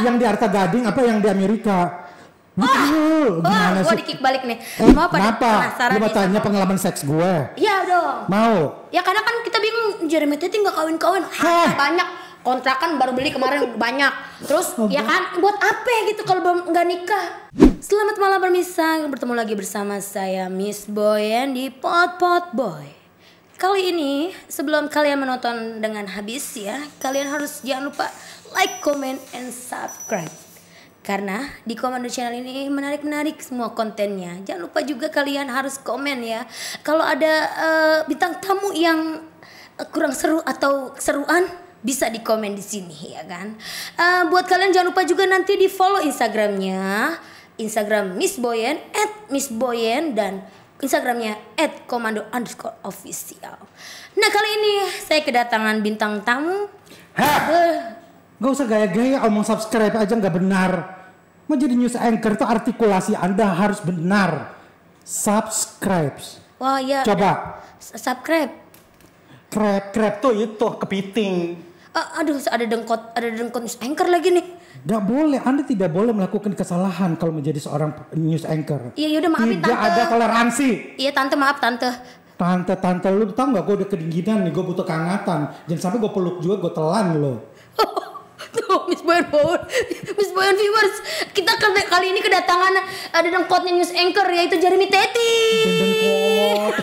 Yang di Arta Gading apa yang di Amerika? Gimana sih? Gue di kick balik nih. Mau kenapa? Lu mau tanya pengalaman seks gue? Iya dong. Mau? Ya karena kan kita bingung, Jeremy Teti nggak kawin-kawin, banyak kontrakan baru beli kemarin banyak. Terus ya kan buat apa gitu kalau belum nggak nikah? Selamat malam pemirsa, bertemu lagi bersama saya Miss Boyen di Pot Pot Boy. Kali ini sebelum kalian menonton dengan habis ya, kalian harus jangan lupa like, comment, and subscribe. Karena di Komando Channel ini menarik-menarik semua kontennya. Jangan lupa juga kalian harus komen ya. Kalau ada bintang tamu yang kurang seru atau keseruan, bisa di komen di sini ya kan. Buat kalian jangan lupa juga nanti di follow Instagramnya, Instagram Miss Boyen @missboyen dan Instagramnya @komando_official. Nah kali ini saya kedatangan bintang tamu. Gak usah gaya-gaya omong subscribe aja gak benar. Mau jadi news anchor tuh artikulasi Anda harus benar. Subscribe. Wah ya. Coba. Subscribe. Krep tuh itu kepiting. Aduh ada dengkot news anchor lagi nih. Gak boleh, Anda tidak boleh melakukan kesalahan kalau menjadi seorang news anchor. Iya udah maafin tidak tante. Tidak ada toleransi. Iya tante maaf tante. Tante lu tau gak gue udah kedinginan nih, gue butuh kehangatan. Jangan sampai gue peluk juga gue telan lo. Tuh Miss Boyen viewers, kita kali ini kedatangan ada dengkotnya news anchor yaitu Jeremy Teti. Dendengkot.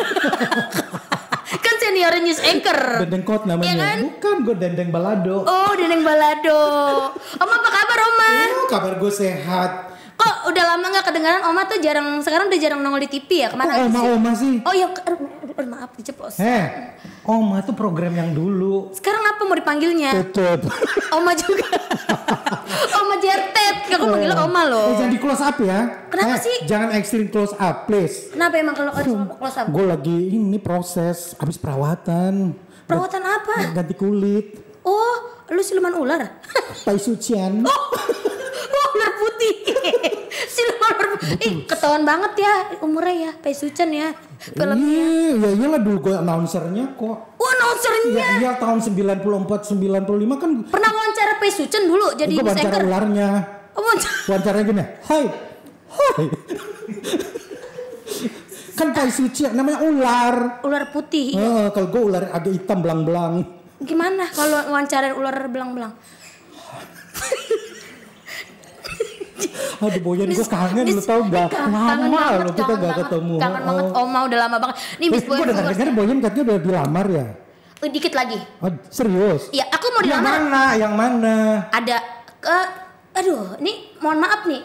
Kan senior news anchor. Dendengkot namanya. Ya kan? Bukan, gue Dendeng Balado. Oh Dendeng Balado. Oma apa kabar Oma? Kabar gue sehat. Kok udah lama gak kedengaran Oma tuh sekarang udah jarang nongol di TV ya? Kemana Oma sih? Oh ya maaf diceplos. Oma tuh program yang dulu. Sekarang apa mau dipanggilnya? Tutup. Oma juga. Oma Jertet. Aku panggil Oma loh. Jangan di close up ya. Kenapa sih? Jangan ekstrim close up please. Kenapa emang kalau close up? Gue lagi ini proses habis perawatan. Perawatan apa? Ganti kulit. Oh, lu siluman ular? Tai Sucian. Ular putih. Siluman ular putih. Ketahuan banget ya umurnya ya, Pai Sucen ya. Filmnya. Ya iyalah dulu gue announcernya kok. Oh, announcernya. Iya tahun 94 95 kan. Pernah wawancara Pai Sucen dulu jadi news anchor. Wawancara ularnya. Oh, wawancaranya gini. Hai. Kan Pai Sucen namanya ular. Ular putih. Kalau gue ular agak hitam belang-belang. Gimana kalau wawancara ular belang-belang? Aduh Boyen gue kangen lu tau gak? Lama lu kita gak ketemu. Kangen banget Oma udah lama banget. Nih Miss Boyen. Gue dengar Boyen katanya udah dilamar ya? Dikit lagi. Serius? Iya aku mau dilamar. Yang mana? Ada aduh ini mohon maaf nih.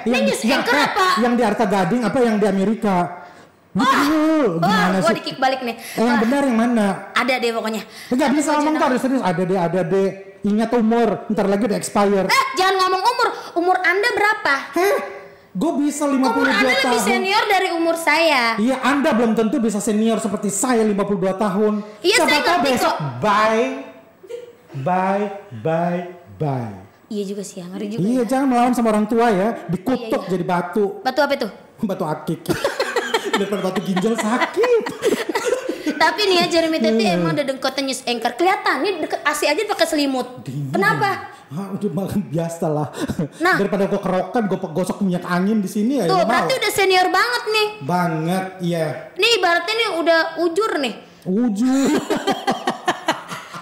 Ini news anchor apa? Yang di Arta Gading apa yang di Amerika? Gimana sih? Gue di kick balik nih. Yang benar yang mana? Ada deh pokoknya. Enggak bisa ngomong tuh harus serius. Ada deh. Ingat umur, ntar lagi udah expire. Jangan ngomong umur. Umur Anda berapa? Gue bisa 52 tahun. Umur Anda lebih senior dari umur saya. Iya, Anda belum tentu bisa senior seperti saya 52 tahun. Iya, saya ngerti kok. Bye. Iya juga sih, ngeri juga. Iya, jangan melawan sama orang tua ya. Dikutuk jadi batu. Batu apa itu? Batu akik. Daripada batu ginjal sakit. Tapi nih ya Jeremy Teti emang udah dengkotnya news anchor. Kelihatan nih deket AC aja pakai selimut. Dingin. Kenapa? Udah makan biasa lah. Nah, daripada gue kerokan, gue gosok minyak angin di sini ya. Tuh berarti udah senior banget nih. Banget, iya. Nih ibaratnya nih udah ujur nih. Ujur.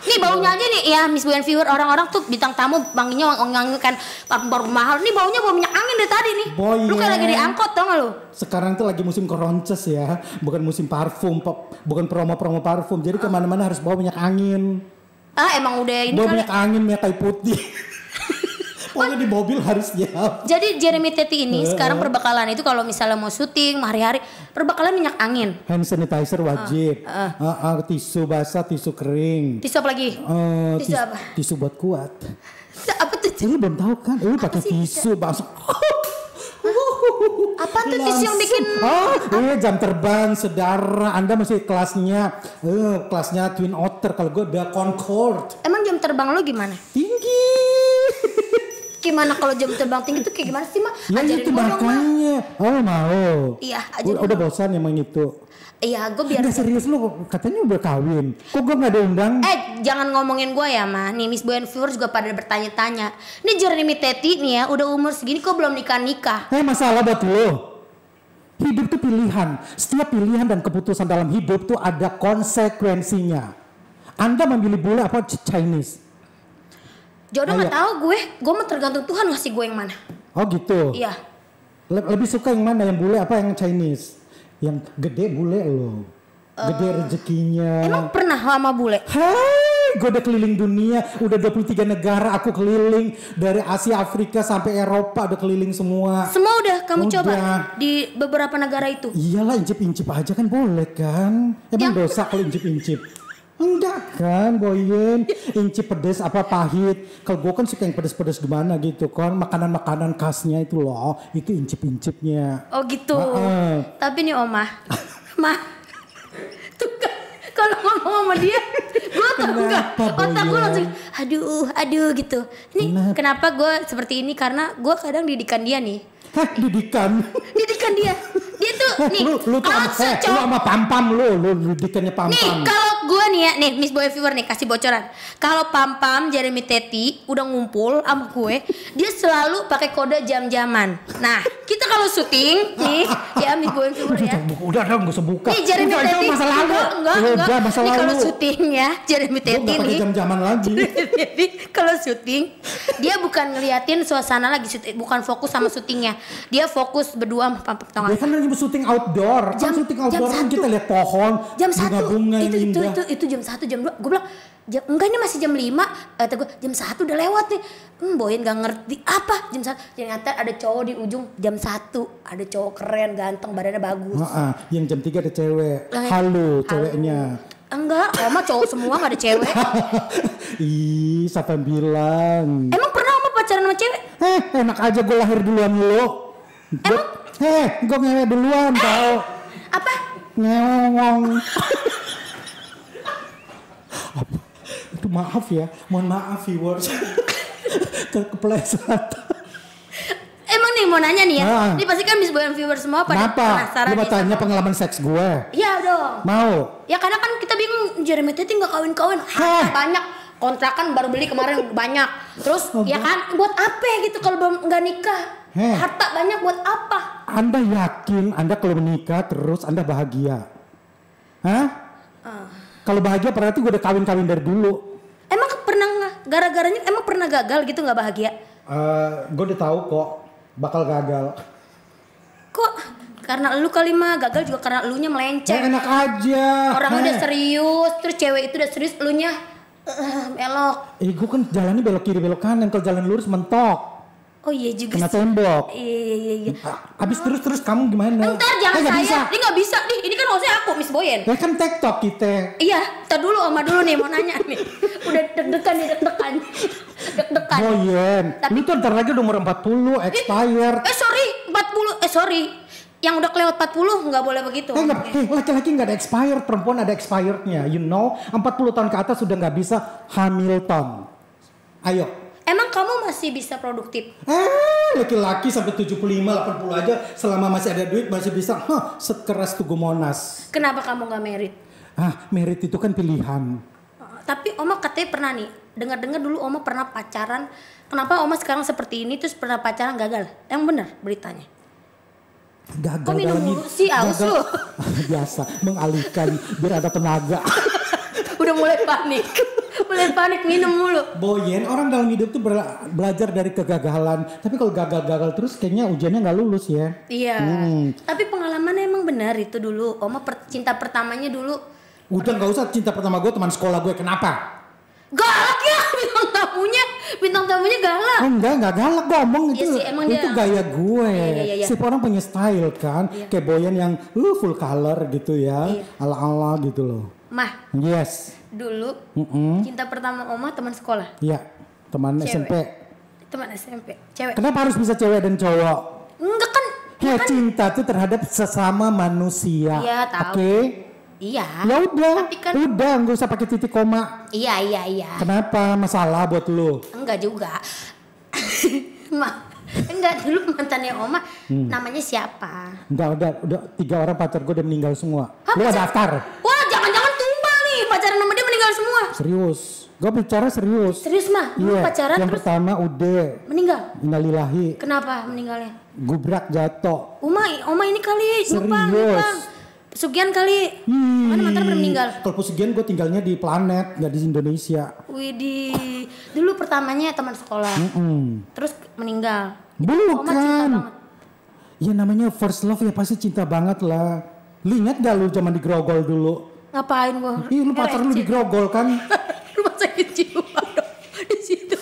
Nih baunya aja nih ya Miss Boyen viewer, orang-orang tuh bintang tamu wanginya wangi kan parfum mahal. Nih baunya bau minyak angin dari tadi nih. Lu kayak lagi diangkot tau gak lu? Sekarang tuh lagi musim keronces ya, bukan musim parfum, bukan promo-promo parfum. Jadi kemana-mana harus bawa minyak angin. Emang udah ini bawa minyak angin, minyak kayu putih. Pokoknya di mobil harus siap. Jadi Jeremy Teti ini sekarang perbekalan itu kalau misalnya mau syuting hari-hari perbekalan minyak angin. Hand sanitizer wajib. Tisu basah, tisu kering. Tisu apa lagi? Tisu apa? Tisu buat kuat. Apa tuh? Lu belum tahu kan? Lu pakai tisu bangsa. Apa tuh tisu yang bikin? Jam terbang saudara. Anda masih kelasnya Twin Otter. Kalau gue udah Concorde. Emang jam terbang lu gimana? Tinggi. Gimana kalau jam terbang tinggi itu kayak gimana sih, Ma? Ya Ajarin itu gue dong, Ma. makanya. Oh mau. Iya, ajarin Udah dong. bosan emang itu. Iya, gue biar. Nggak serius lu katanya udah kawin. Kok gue nggak diundang? Jangan ngomongin gue ya, Ma. Nih Miss Boy and viewers juga pada bertanya-tanya. Ini Jeremy Teti nih ya, udah umur segini kok belum nikah-nikah. Masalah buat lo. Hidup tuh pilihan. Setiap pilihan dan keputusan dalam hidup tuh ada konsekuensinya. Anda memilih bule apa Chinese? Jodoh nggak tahu gue mah tergantung Tuhan ngasih gue yang mana. Oh gitu. Iya. Lebih suka yang mana, yang bule apa yang Chinese? Yang gede bule lo. Gede rezekinya. Emang pernah sama bule? Hai, gue udah keliling dunia, udah 23 negara aku keliling, dari Asia, Afrika sampai Eropa udah keliling semua. Semua udah kamu Udah. coba di beberapa negara itu? Iyalah, incip-incip aja kan boleh kan? Emang dosa kalau incip-incip? Enggak kan, Boyen. Incip pedes apa pahit. Kalau gue kan suka yang pedes-pedes gimana gitu kan. Makanan-makanan khasnya itu loh. Itu incip-incipnya. Oh gitu. Tapi nih Oma, Mah, tuh kan kalau ngomong sama dia, gue tau enggak, otak gue langsung aduh gitu. Ini kenapa gue seperti ini, karena gue kadang didikan dia nih. Hah, didikan dia. Dia tuh nih, lu sama pam-pam lu didikannya pam-pam. Nih kalau gue nih ya, nih Miss Boy viewer nih kasih bocoran. Kalau pam-pam Jeremy Teti udah ngumpul sama gue, dia selalu pakai kode jam-jaman. Nah, kita kalau syuting nih, ya Miss Boy viewer ya. Udah dong, gak usah buka. Nih Jeremy Teti, masa lalu. Enggak. Masa Nih lalu. kalau syuting ya, Jeremy Teti nih. nih. Jam-jaman lagi. Jadi kalau syuting, dia bukan ngeliatin suasana lagi syuting, bukan fokus sama syutingnya. Dia fokus berdua sama pam-pam, tau Dia gak? kan lagi syuting outdoor. Syuting outdoor kan kita lihat pohon, jam 1 bunga-bunga yang indah. itu jam 1 jam 2 gue bilang enggak ini masih jam 5 kata gue jam 1 udah lewat nih. Boyen gak ngerti apa jam 1. Ternyata ada cowok di ujung jam 1, ada cowok keren ganteng badannya bagus. Yang jam 3 ada cewek. Halo ceweknya. Enggak, Oma cowok semua gak ada cewek. Ih, siapa yang bilang? Emang pernah Oma pacaran sama cewek? Enak aja gue lahir duluan lu. Gue ngewe duluan tau. Apa? Ngewong. Itu maaf ya, mohon maaf viewers. Kepleset. Emang nih mau nanya nih ya. Ini pasti kan Miss Boy and viewers semua pada penasaran. Lu mau tanya pengalaman seks gue? Iya dong. Mau? Ya kadang kan kita bingung, Jeremy Teti gak kawin-kawin. Banyak. Kontrakan baru beli kemarin banyak. Terus ya kan buat apa gitu kalau belum nggak nikah? Harta banyak buat apa? Anda yakin Anda kalau menikah terus Anda bahagia? Kalau bahagia berarti gue udah kawin-kawin dari dulu. Emang pernah gara-garanya emang pernah gagal gitu nggak bahagia? Gue udah tahu kok bakal gagal. Kok? Karena lu kali mah gagal juga karena elunya melenceng. Enak aja. Orang udah serius, terus cewek itu udah serius, elunya belok. Gue kan jalannya belok kiri belok kanan, kalau jalan lurus mentok. Oh iya juga. Kena tembok. Iya. Abis terus kamu gimana? Ntar jangan saya. Bisa. Ini nggak bisa nih. Ini kan harusnya aku Miss Boyen. Ya kan TikTok kita. Iya. Ntar dulu Oma dulu nih mau nanya nih. Udah deg-degan. Boyen. Lu tuh ntar lagi udah umur 40 expired. Sorry. Yang udah kelewat 40 nggak boleh begitu. Laki-laki nggak ada expired, perempuan ada expirednya. 40 tahun ke atas sudah nggak bisa Hamilton. Ayo. Emang kamu masih bisa produktif? Laki-laki sampai 75, 80 aja selama masih ada duit masih bisa. Sekeras Tugu Monas. Kenapa kamu nggak merit? Merit itu kan pilihan. Tapi Oma katanya pernah nih, dengar-dengar dulu Oma pernah pacaran. Kenapa Oma sekarang seperti ini terus pernah pacaran gagal? Yang benar beritanya? Gagal. Kok minum mulu sih, aus lu? Biasa, mengalihkan biar ada tenaga. Udah mulai panik minum mulu. Boyen, orang dalam hidup tuh belajar dari kegagalan. Tapi kalau gagal terus kayaknya ujiannya nggak lulus ya. Iya. Tapi pengalamannya emang benar itu dulu. Oma cinta pertamanya dulu. Udah nggak usah cinta pertama gue teman sekolah gue. Kenapa? Galak ya bintang tamunya galak. Enggak galak, gue omong iya itu. Sih, itu gaya gue. Iya. Setiap orang punya style kan. Kayak Boyen yang full color gitu ya. Ala-ala gitu loh. Mah. Yes. Dulu cinta pertama Oma teman sekolah. Iya, teman cewek. SMP. Teman SMP, cewek. Kenapa harus bisa cewek dan cowok? Enggak kan. Cinta tuh terhadap sesama manusia. Iya, tahu. Oke. Iya. Ya udah. Tapi kan, udah nggak usah pakai titik koma. Iya. Kenapa? Masalah buat lu? Enggak juga. Ma, enggak, dulu mantannya Oma namanya siapa? Enggak, udah 3 orang pacar gue udah meninggal semua. Lu Apa, daftar. Wah, jangan-jangan tumbal nih, pacaran sama dia meninggal semua. Serius. Gue bicara serius. Serius mah, dulu Iya, pacaran yang terus pertama udah meninggal. innalillahi. Kenapa meninggalnya? Gubrak jatuh. Oma ini kali, Serius. lupa. Pesugihan kali. Mana mantan pernah meninggal? Kalau pesugihan gue tinggalnya di planet, nggak di Indonesia. Widih, dulu pertamanya teman sekolah, terus meninggal. Oma cinta Bukan. banget. Ya namanya first love ya pasti cinta banget lah. Lu ingat gak lu zaman di Grogol dulu? Ngapain gua? Ih lu pacar lu di Grogol kan? Rumah sakit jiwa dong di situ.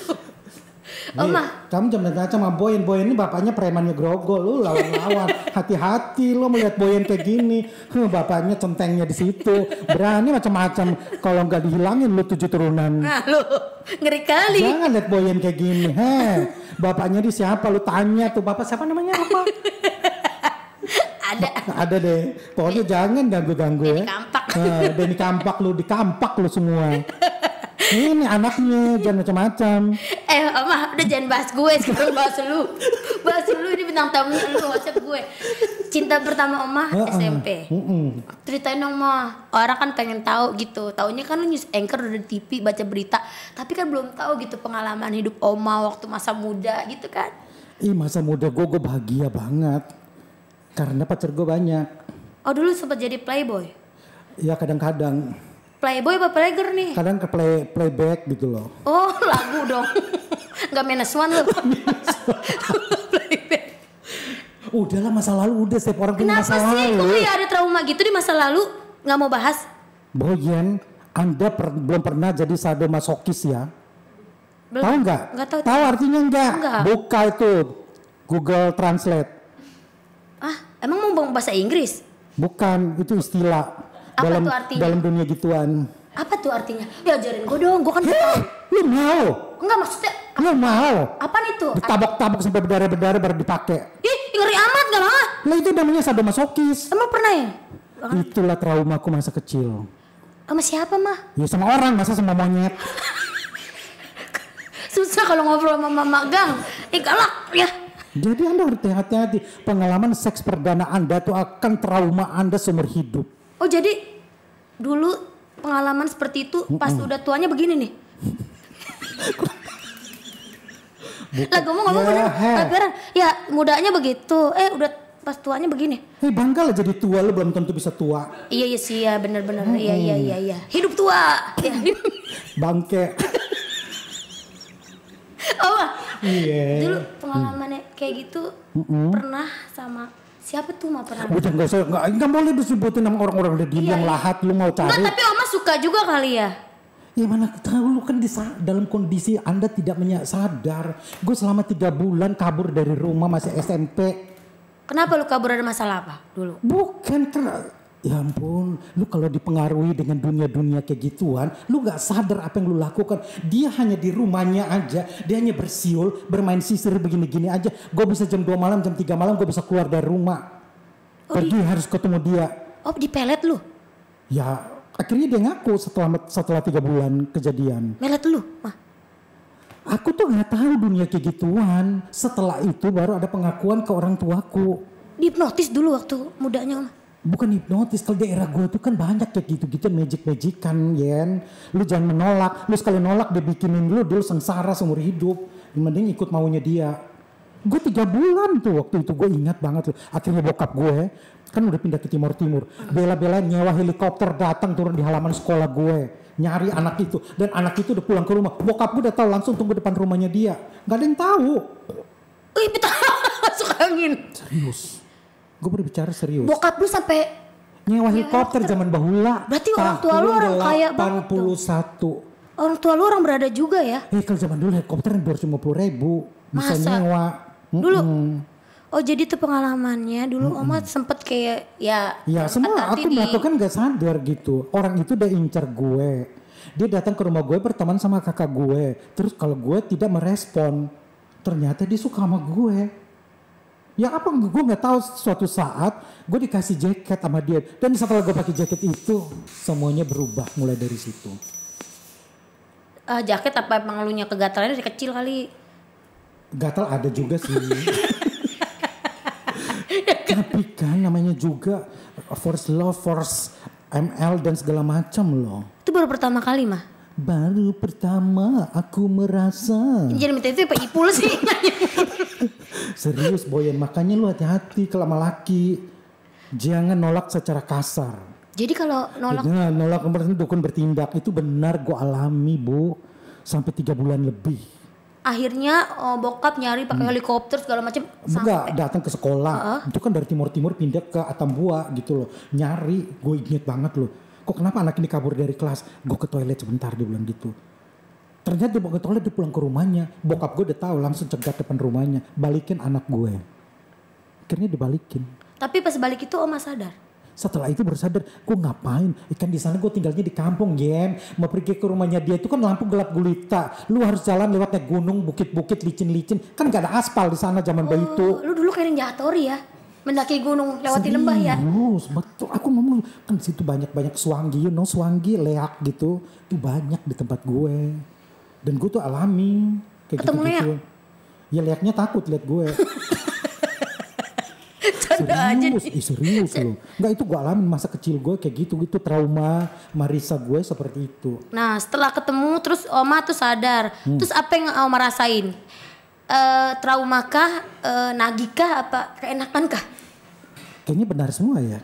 Oma, Kamu jangan ngaca sama Boyen. Boyen ini bapaknya premannya Grogol. Lu lawan-lawan. Hati-hati lu melihat Boyen kayak gini. Bapaknya centengnya di situ. Berani macam-macam. Kalau nggak dihilangin lu 7 turunan. nah lu ngeri kali. Jangan lihat Boyen kayak gini. Bapaknya di siapa? Lu tanya tuh bapak siapa namanya apa? Ada deh. Pokoknya jangan ganggu-ganggu ya. Denny Kampak. Denny Kampak lu, dikampak lu semua. Ini anaknya jangan macam-macam. Oma udah jangan bahas gue, sekarang bahas lu. Bahas lu, ini bintang tamu lu, WhatsApp gue. Cinta pertama Oma SMP. Ceritain dong Ma. Orang kan pengen tahu gitu. Taunya kan lu news anchor udah di TV baca berita, tapi kan belum tahu gitu pengalaman hidup Oma waktu masa muda gitu kan. Masa muda gue bahagia banget. Karena pacar gue banyak. Oh dulu sempat jadi playboy. Ya kadang-kadang. Playboy apa playgirl nih? Kadang ke playback gitu loh. Oh lagu dong. Gak minus one lu. Playback. Udahlah masa lalu udah, setiap orang punya Kenapa masa sih? lalu. Kok kayak ada trauma gitu di masa lalu? Gak mau bahas? Boyen, Anda belum pernah jadi sadomasokis ya? Belum. Tahu nggak? Nggak tahu. Tahu artinya nggak? Nggak. Buka itu Google Translate. Emang mau bahasa Inggris? Bukan, itu istilah. Apa dalam tuh artinya? dalam dunia gituan. Apa tuh artinya? Ya ajarin gue dong, gue kan gak tahu. Lu mau? Enggak maksudnya, Lu mau? apa nih tuh? Ditabok-tabok sampai berdarah-berdarah baru dipakai. Ih, ngeri amat gak lah. Lah itu namanya sadomasokis. Emang pernah ya? Itulah traumaku masa kecil. Sama siapa mah? Ya sama orang, masa sama monyet. Susah kalau ngobrol sama mama gang. Galak ya. Jadi Anda harus hati-hati. Pengalaman seks perdana Anda tuh akan trauma Anda seumur hidup. Oh jadi dulu pengalaman seperti itu pas udah tuanya begini nih. Lah ngomong-ngomong bener, beneran. Ya mudanya begitu, udah pas tuanya begini. Bangga lah jadi tua, lu belum tentu bisa tua. Iya sih ya, bener-bener. Iya. Hidup tua. Ya. Bangke. Oh, Iya. dulu pengalamannya kayak gitu pernah sama siapa tuh mah pernah? Udah nggak boleh disebutin nama orang-orang udah diem yang lahat, lu mau cari. Enggak, tapi Oma suka juga kali ya. Ya mana tahu, lu kan dalam kondisi Anda tidak sadar. Gue selama 3 bulan kabur dari rumah masih SMP. Kenapa lu kabur, ada masalah apa dulu? Bukan karena, ya ampun, lu kalau dipengaruhi dengan dunia-dunia kayak gituan, lu gak sadar apa yang lu lakukan. Dia hanya di rumahnya aja, dia hanya bersiul, bermain sisir begini-gini aja. Gue bisa jam 2 malam, jam 3 malam gue bisa keluar dari rumah. Pergi harus ketemu dia. Oh dipelet lu? Ya akhirnya dia ngaku setelah 3 bulan kejadian. Melet lu? Mah. Aku tuh gak tahu dunia kayak gituan. Setelah itu baru ada pengakuan ke orang tuaku. Dihipnotis dulu waktu mudanya Oma? Bukan hipnotis, kalau daerah gue tuh kan banyak kayak gitu-gitu magic-magican, Yen. Lu jangan menolak, lu sekali nolak dia bikinin lu sengsara seumur hidup. Mending ikut maunya dia. Gue 3 bulan tuh waktu itu, gue ingat banget tuh. Akhirnya bokap gue kan udah pindah ke Timur. Bela-bela nyewa helikopter datang turun di halaman sekolah gue. Nyari anak itu, dan anak itu udah pulang ke rumah. Bokap gue udah tahu, langsung tunggu depan rumahnya dia. Gak ada yang tahu. Wih, betul. Masuk angin. Serius. Gue berbicara serius. Bokap lu sampai nyewa helikopter zaman bahula. Berarti orang tua lu orang kaya banget tuh. 81. Orang tua lu orang berada juga ya? Kalau zaman dulu helikopter 250.000 bisa nyewa. Dulu. Oh jadi itu pengalamannya dulu Oma sempet kayak ya. Ya semua aku melakukan gak sadar gitu. Orang itu udah incar gue. Dia datang ke rumah gue berteman sama kakak gue. Terus kalau gue tidak merespon, ternyata dia suka sama gue. Ya apa gue nggak tahu, suatu saat gue dikasih jaket sama dia. Dan setelah gue pakai jaket itu semuanya berubah mulai dari situ. Jaket apa emang lu nya kegatalannya dari kecil kali? Gatal ada juga sih. Tapi kan namanya juga first love, first ML dan segala macam loh. Itu baru pertama kali mah. Baru pertama aku merasa. Jeremy Teti apa Ipul sih? Serius Boyan, makanya lu hati-hati kalau sama laki. Jangan nolak secara kasar. Jadi kalau nolak. Nah, nolak dukun bertindak itu benar gue alami Bu. Sampai 3 bulan lebih. Akhirnya bokap nyari pakai helikopter segala macam. Enggak, datang ke sekolah. Itu kan dari timur-timur pindah ke Atambua gitu loh. Nyari, gue inget banget loh. Kok kenapa anak ini kabur dari kelas? Gue ke toilet sebentar, dia bilang gitu. Ternyata dia mau ke toilet, dia pulang ke rumahnya. Bokap gue udah tahu, langsung cegat depan rumahnya. Balikin anak gue. Akhirnya dibalikin. Tapi pas balik itu Oma sadar. Setelah itu baru sadar, gue ngapain? Ikan di sana gue tinggalnya di kampung, Yen. Mau pergi ke rumahnya dia itu kan lampu gelap gulita. Lu harus jalan lewat gunung, bukit-bukit, licin-licin. Kan gak ada aspal di sana zaman bayi itu. Lu dulu kayak Ninja Hattori ya? Mendaki gunung, lewati lembah ya? Serius, betul. Aku ngomong, kan di situ banyak-banyak swanggi, swanggi, leak gitu. Itu banyak di tempat gue. Dan gue tuh alami. Kayak ketemu gitu-gitu. Ya leaknya takut liat gue. Serius loh. Enggak, itu gue alamin masa kecil gue kayak gitu trauma Marisa gue seperti itu. Nah setelah ketemu terus Oma tuh sadar. Terus apa yang Oma rasain? Traumakah, nagikah, apa keenakankah? Kayaknya benar semua ya.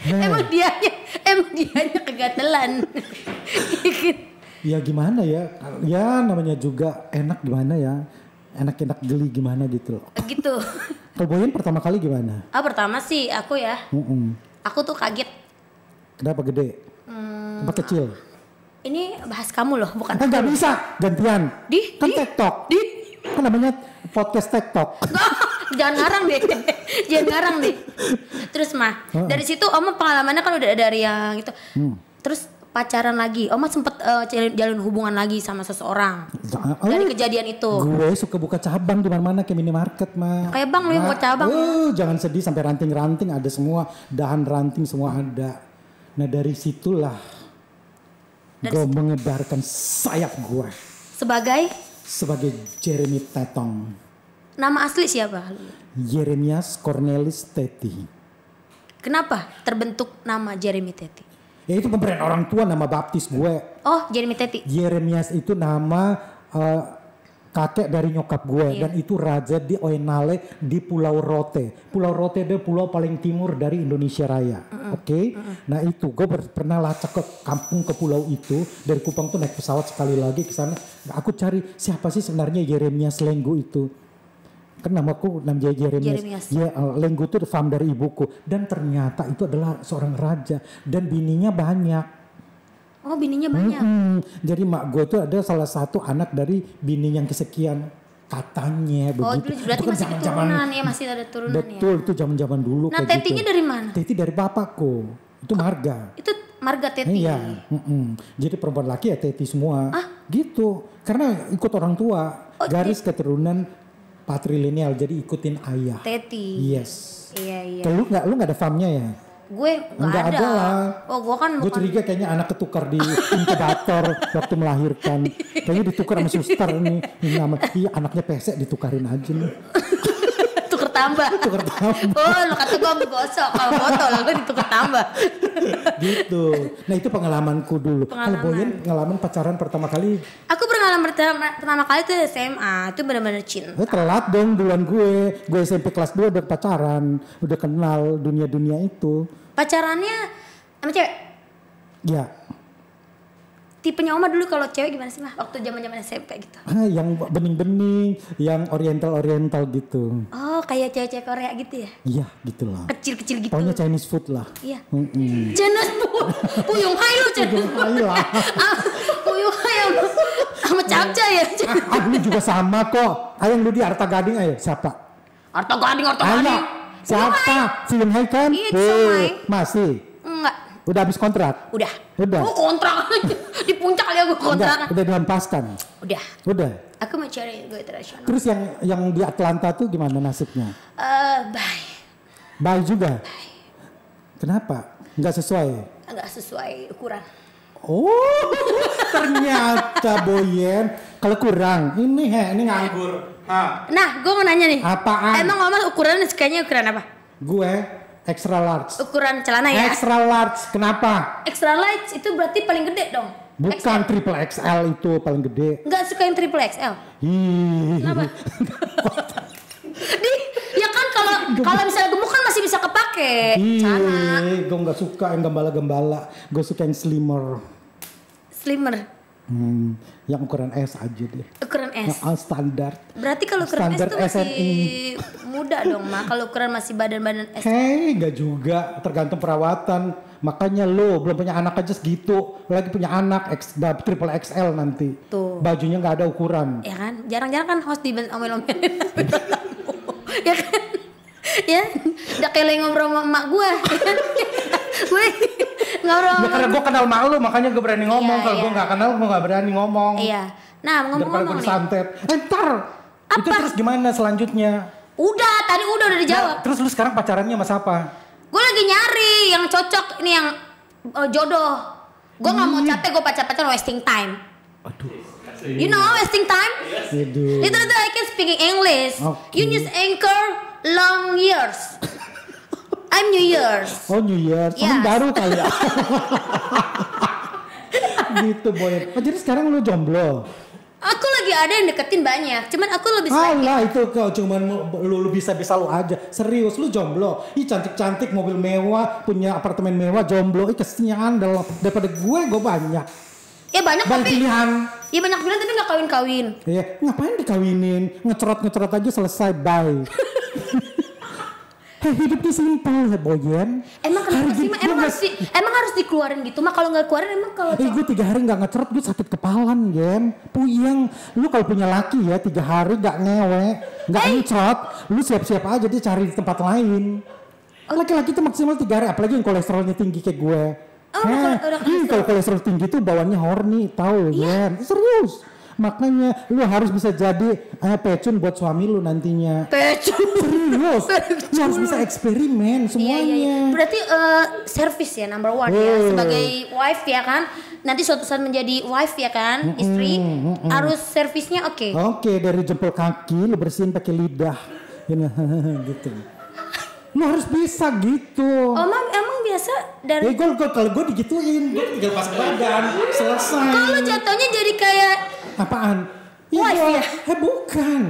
Emang dianya kegatelan. Ya gimana ya? Ya namanya juga enak gimana ya? Enak-enak geli gimana gitu loh. Gitu. Kalau Boyan pertama kali gimana? Pertama sih aku ya. Aku tuh kaget. Kenapa gede? Apa kecil? Ini bahas kamu loh, bukan aku. Gak bisa, gantian. Kan TikTok. Kan namanya podcast TikTok. Jangan ngarang deh. Terus mah, dari situ Oma pengalamannya kan udah dari yang itu. Terus pacaran lagi, Oma sempet jalin hubungan lagi sama seseorang dari kejadian itu. Gue suka buka cabang di mana-mana kayak minimarket mah. Kayak bang lu yang buka cabang. Jangan sedih sampai ranting-ranting ada semua, dahan ranting semua ada. Nah dari situlah gue mengebarkan sayap gue. Sebagai Jeremy Tetong. Nama asli siapa? Yeremias Cornelis Teti. Kenapa terbentuk nama Jeremy Teti? Ya itu pemberian orang tua, nama baptis gue. Oh, Jeremy Teti. Yeremias itu nama kakek dari nyokap gue. Iya. Dan itu raja di Oenale di Pulau Rote. Pulau Rote itu pulau paling timur dari Indonesia Raya. Oke. Nah itu gue pernah lacak ke kampung, ke pulau itu. Dari Kupang tuh naik pesawat sekali lagi ke sana. Aku cari siapa sih sebenarnya Yeremias Lenggo itu. Kan namaku namanya Jeremias. Ya, Lenggo itu farm dari ibuku. Dan ternyata itu adalah seorang raja. Dan bininya banyak. Oh bininya banyak. Jadi mak gue itu ada salah satu anak dari bini yang kesekian. Katanya begitu. Oh berarti itu kan masih keturunan ya, masih ada turunan ya. Betul, itu zaman-zaman dulu. Nah Tetinya gitu. Dari mana? Teti dari bapakku. Itu marga. Itu marga Teti? Iya. Jadi perempuan laki ya Teti semua. Gitu. Karena ikut orang tua. Garis keturunan patrilineal, jadi ikutin ayah. Teti. Yes. Iya. Lu nggak ada farmnya ya? Gue nggak ada lah. Oh gue kan. Gue curiga kayaknya anak ketukar di inkubator waktu melahirkan. Kayaknya ditukar sama suster nih. Iya anaknya pesek ditukarin aja nih. Tukar tambah. Oh lu kata gue gosok kalau botol lu ditukar tambah. Gitu. Nah itu pengalamanku dulu. Kalau Boyan pengalaman pacaran pertama kali? Aku pengalaman pertama kali itu SMA. Itu benar-benar cinta. Telat dong duluan gue. Gue SMP kelas 2 udah pacaran. Udah kenal dunia-dunia itu. Pacarannya sama cewek? Iya. Tipenya Oma dulu kalau cewek gimana sih mah? Waktu zaman-zaman SMP gitu. Yang bening-bening, yang oriental gitu. Oh, kayak cewek-cewek Korea gitu ya? Iya, gitu lah. Kecil-kecil gitu. Pokoknya Chinese food lah. Iya. Chinese food. Puyung hai lu Chinese food. Puyung hai lu. Sama capcay ya. Lu juga sama kok. Ayo lu di Arta Gading ayo. Siapa? Arta Gading. Siapa? Puyung hai kan? Masih? Enggak. Udah habis kontrak? Udah. Oh kontrak di puncak kali aku kontrak. Udah dilepaskan? Udah. Aku mau cari gue internasional. Terus yang di Atlanta tuh gimana nasibnya? Bye juga? Bye. Kenapa? Nggak sesuai ukuran. Oh, ternyata Boyen. Kalau kurang, ini nganggur. Nah, gue mau nanya nih. Apaan? Emang Oma ukurannya sukanya ukuran apa? Gue extra large. Ukuran celana ya? Extra large, kenapa? Extra large itu berarti paling gede dong? Bukan triple XL itu paling gede. Nggak suka yang triple XL? Kenapa? Ya kan kalau misalnya gemuk kan masih bisa kepake. Gue nggak suka yang gembala-gembala. Gue suka yang slimmer. Yang ukuran S aja deh. Ukuran S. Yang standar. Berarti kalau ukuran S Standar itu masih SNI. muda dong, Ma. Kalau ukuran masih badan-badan S. Nggak juga, tergantung perawatan. Makanya lo belum punya anak aja segitu, lo lagi punya anak triple XL nanti. Tuh. Bajunya nggak ada ukuran. Ya kan, jarang-jarang kan host di omel-omelin. Ya kan, ya, udah kayak lagi ngobrol sama emak gue. Gue ngobrol. Ya karena gue kenal mak lo, makanya gue berani ngomong. Iya, Kalau iya. gue nggak kenal, gue nggak berani ngomong. Iya. Nah, Daripada ngomong-ngomong gue nih. disantet. Ntar. Apa? Itu terus gimana selanjutnya? Tadi udah dijawab. Nah, terus lu sekarang pacarannya sama siapa? Gue lagi nyari yang cocok, ini yang jodoh. Gue nggak mau capek, gue pacar-pacaran wasting time. Aduh. You know wasting time? Aduh. Little I can speaking English. Okay. You just anchor long years. I'm New Year's. Oh New Year, tahun Yes. baru kali ya. Gitu Boy. Oh jadi sekarang lu jomblo? Aku lagi ada yang deketin banyak, cuman aku lebih suka. Alah itu kau cuman lu bisa lu aja. Serius lu jomblo. Ih cantik-cantik mobil mewah, punya apartemen mewah, jomblo. Ih kesian daripada gue banyak. Ya banyak tapi. Pilihan. Ya banyak pilihan tapi nggak kawin-kawin. Iya, ngapain dikawinin? Ngecerot aja selesai, bye. Hidupnya simpel ya Boyen. Emang kenapa sih, Ma? Emang harus dikeluarin gitu, Mah? Kalau nggak keluarin emang kalau Gue 3 hari gak ngecerot, gue sakit kepalan, Gen. Puyeng. Lu kalau punya laki ya 3 hari gak ngewe, gak ngecerot, lu siap-siap aja dia cari di tempat lain. Laki-laki itu maksimal 3 hari, apalagi yang kolesterolnya tinggi kayak gue. Kalau kolesterol tinggi tuh bawaannya horny, tahu Gen. Serius. Makanya lu harus bisa jadi pecun buat suami lu nantinya. Pecun. Serius. Lu harus bisa eksperimen semuanya. Iya. Berarti service ya number one ya sebagai wife ya kan. Nanti suatu saat menjadi wife ya kan, istri harus servisnya oke. Oke, dari jempol kaki lu bersihin pakai lidah. Ini gitu. Lu harus bisa gitu. Emang biasa dari. Kalau gue digituin, gue tinggal pasang badan, selesai. Kalau jatuhnya jadi kayak apaan? wife ya? Bukan.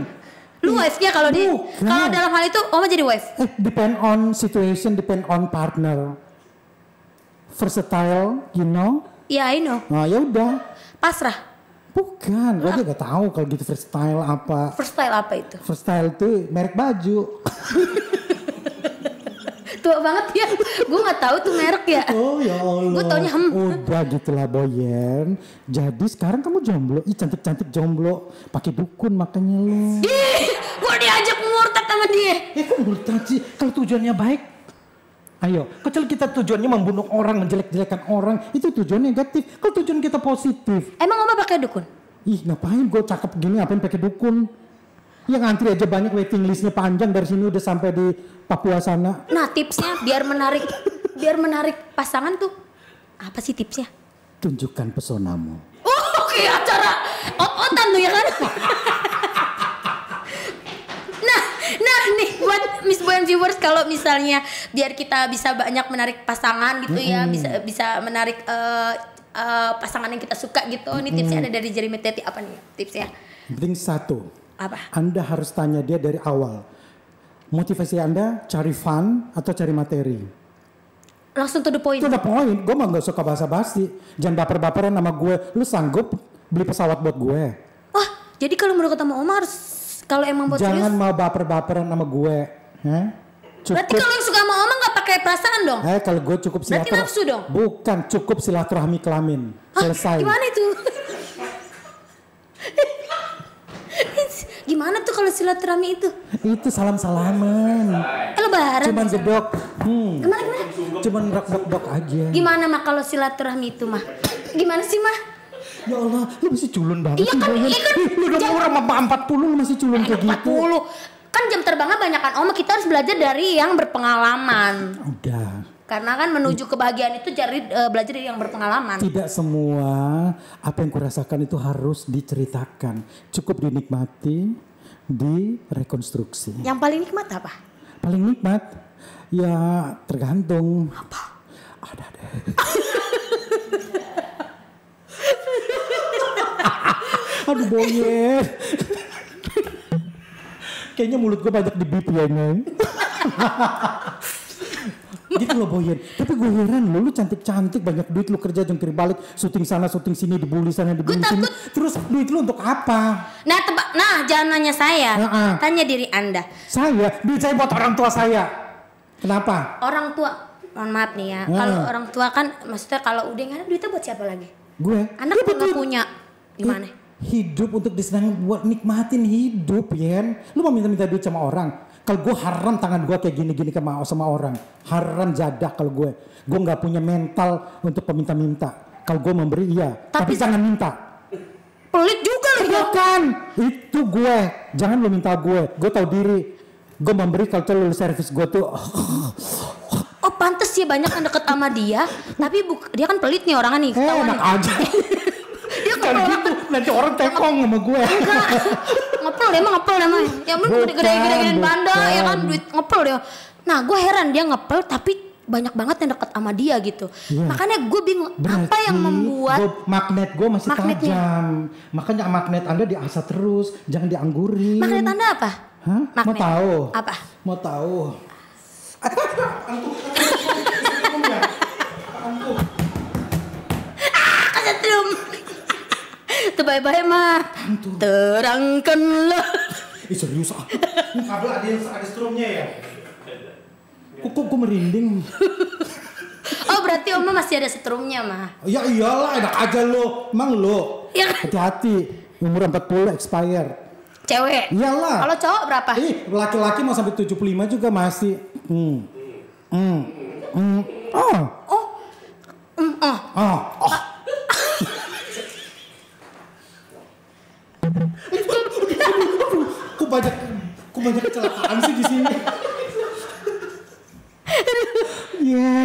Lu wife-nya kalau dalam hal itu Oma jadi wife. Depend on situation, depend on partner. Versatile, you know? Ya, I know. Nah, ya udah. Pasrah. Bukan, gue juga gak tahu kalau gitu versatile apa. Versatile apa itu? Versatile itu merek baju. Tua banget ya. Gue nggak tahu tuh merek ya. Oh ya Allah. Gue taunya Udah gitulah Boyen. Jadi sekarang kamu jomblo. Ih cantik-cantik jomblo. Pakai dukun makanya lu. Gue diajak murtad sama dia. Kok murtad sih? Kalau tujuannya baik. Ayo, kecuali kita tujuannya membunuh orang, menjelek-jelekan orang, itu tujuan negatif. Kalau tujuan kita positif. Emang Oma pakai dukun? Ih ngapain gue cakep gini, ngapain pakai dukun? Ya ngantri aja banyak, waiting listnya panjang, dari sini udah sampai di Papua sana. Nah tipsnya biar menarik pasangan tuh apa sih tipsnya? Tunjukkan pesonamu. Oke, acara ot-otan tuh ya kan? Nah nih buat Miss Boyan viewers, kalau misalnya biar kita bisa banyak menarik pasangan gitu ya, bisa menarik pasangan yang kita suka gitu. Ini tipsnya ada dari Jeremy Teti, apa nih tipsnya? Penting satu. Apa? Anda harus tanya dia dari awal. Motivasi Anda cari fun atau cari materi? Langsung to the point. Itu udah poin. Gue mah gak suka basa-basi. Jangan baper-baperan sama gue. Lu sanggup beli pesawat buat gue? Wah, jadi kalau menurut sama Oma harus, kalau emang buat Jangan serius. mau baper-baperan sama gue. Berarti kalau yang suka sama Oma gak pakai perasaan dong? Kalau gue cukup Berarti nafsu dong? Bukan, cukup silaturahmi kelamin. Selesai. Gimana itu? Gimana tuh kalau silaturahmi itu? Itu salam-salaman. Lebaran. Cuman gedok. Gimana? Cuman dok aja. Gimana mah kalau silaturahmi itu mah? Gimana sih mah? Ya Allah, lu masih culun banget. Iya kan, Lu udah umur sama 40 lu masih culun kayak gitu. 40. Kan jam terbangnya banyak kan Oma, kita harus belajar dari yang berpengalaman. Udah. Karena kan menuju kebahagiaan itu belajar dari yang berpengalaman. Tidak semua apa yang kurasakan itu harus diceritakan. Cukup dinikmati, direkonstruksi. Yang paling nikmat apa? Paling nikmat? Ya tergantung. Apa? Ada. Aduh Boyen. Kayaknya mulut gue banyak di bip ya ini. Gitu loh Boyen. Tapi gue heran lu cantik-cantik, banyak duit, lu kerja jungkir balik, syuting sana syuting sini, dibully sana dibully sini. Terus duit lu untuk apa? Nah jangan nanya saya, tanya diri Anda. Saya? Duit saya buat orang tua saya. Kenapa? Orang tua, mohon maaf nih ya, kalau orang tua kan maksudnya kalau udah nggak ada duitnya buat siapa lagi? Gue? Anak tuh nggak punya, gimana? Hidup untuk disenangin, buat nikmatin hidup ya. Lu mau minta duit sama orang? Kalau gue haram tangan gue kayak gini-gini sama orang. Haram jadah kalau gue. Gue gak punya mental untuk peminta-minta. Kalau gue memberi iya. Tapi jangan minta. Pelit juga loh. Iya kan. Itu gue. Jangan lu minta gue. Gue tahu diri. Gue memberi kalau lu servis gue tuh. Oh pantes sih banyak yang deket sama dia. Tapi dia kan pelit nih orangnya nih. Enak aja. Dia kalau gitu nanti orang tekong sama gue. Enggak. Ngepel dia emang. Ya belum gede-gedein panda ya kan duit ngepel dia. Nah gue heran dia ngepel tapi banyak banget yang deket sama dia gitu. Yeah. Makanya gue bingung. Berarti apa yang membuat magnet gue masih tajam. Makanya magnet Anda diasah terus, jangan dianggurin. Magnet Anda apa? Hah? Magnet. Mau tahu? Apa? Mau tahu? Kesetrum. Tuh bye-bye mah. Terangkanlah. Ih serius ah. Ini kabel ada strumnya ya? Kok gue merinding? Oh berarti Oma masih ada setrumnya mah? Ya iyalah enak aja lo. Emang lo? Ya. Hati-hati. Umur 40 expire. Cewek? Iyalah. Kalau cowok berapa? Laki-laki mau sampai 75 juga masih. Kok banyak kecelakaan sih di sini?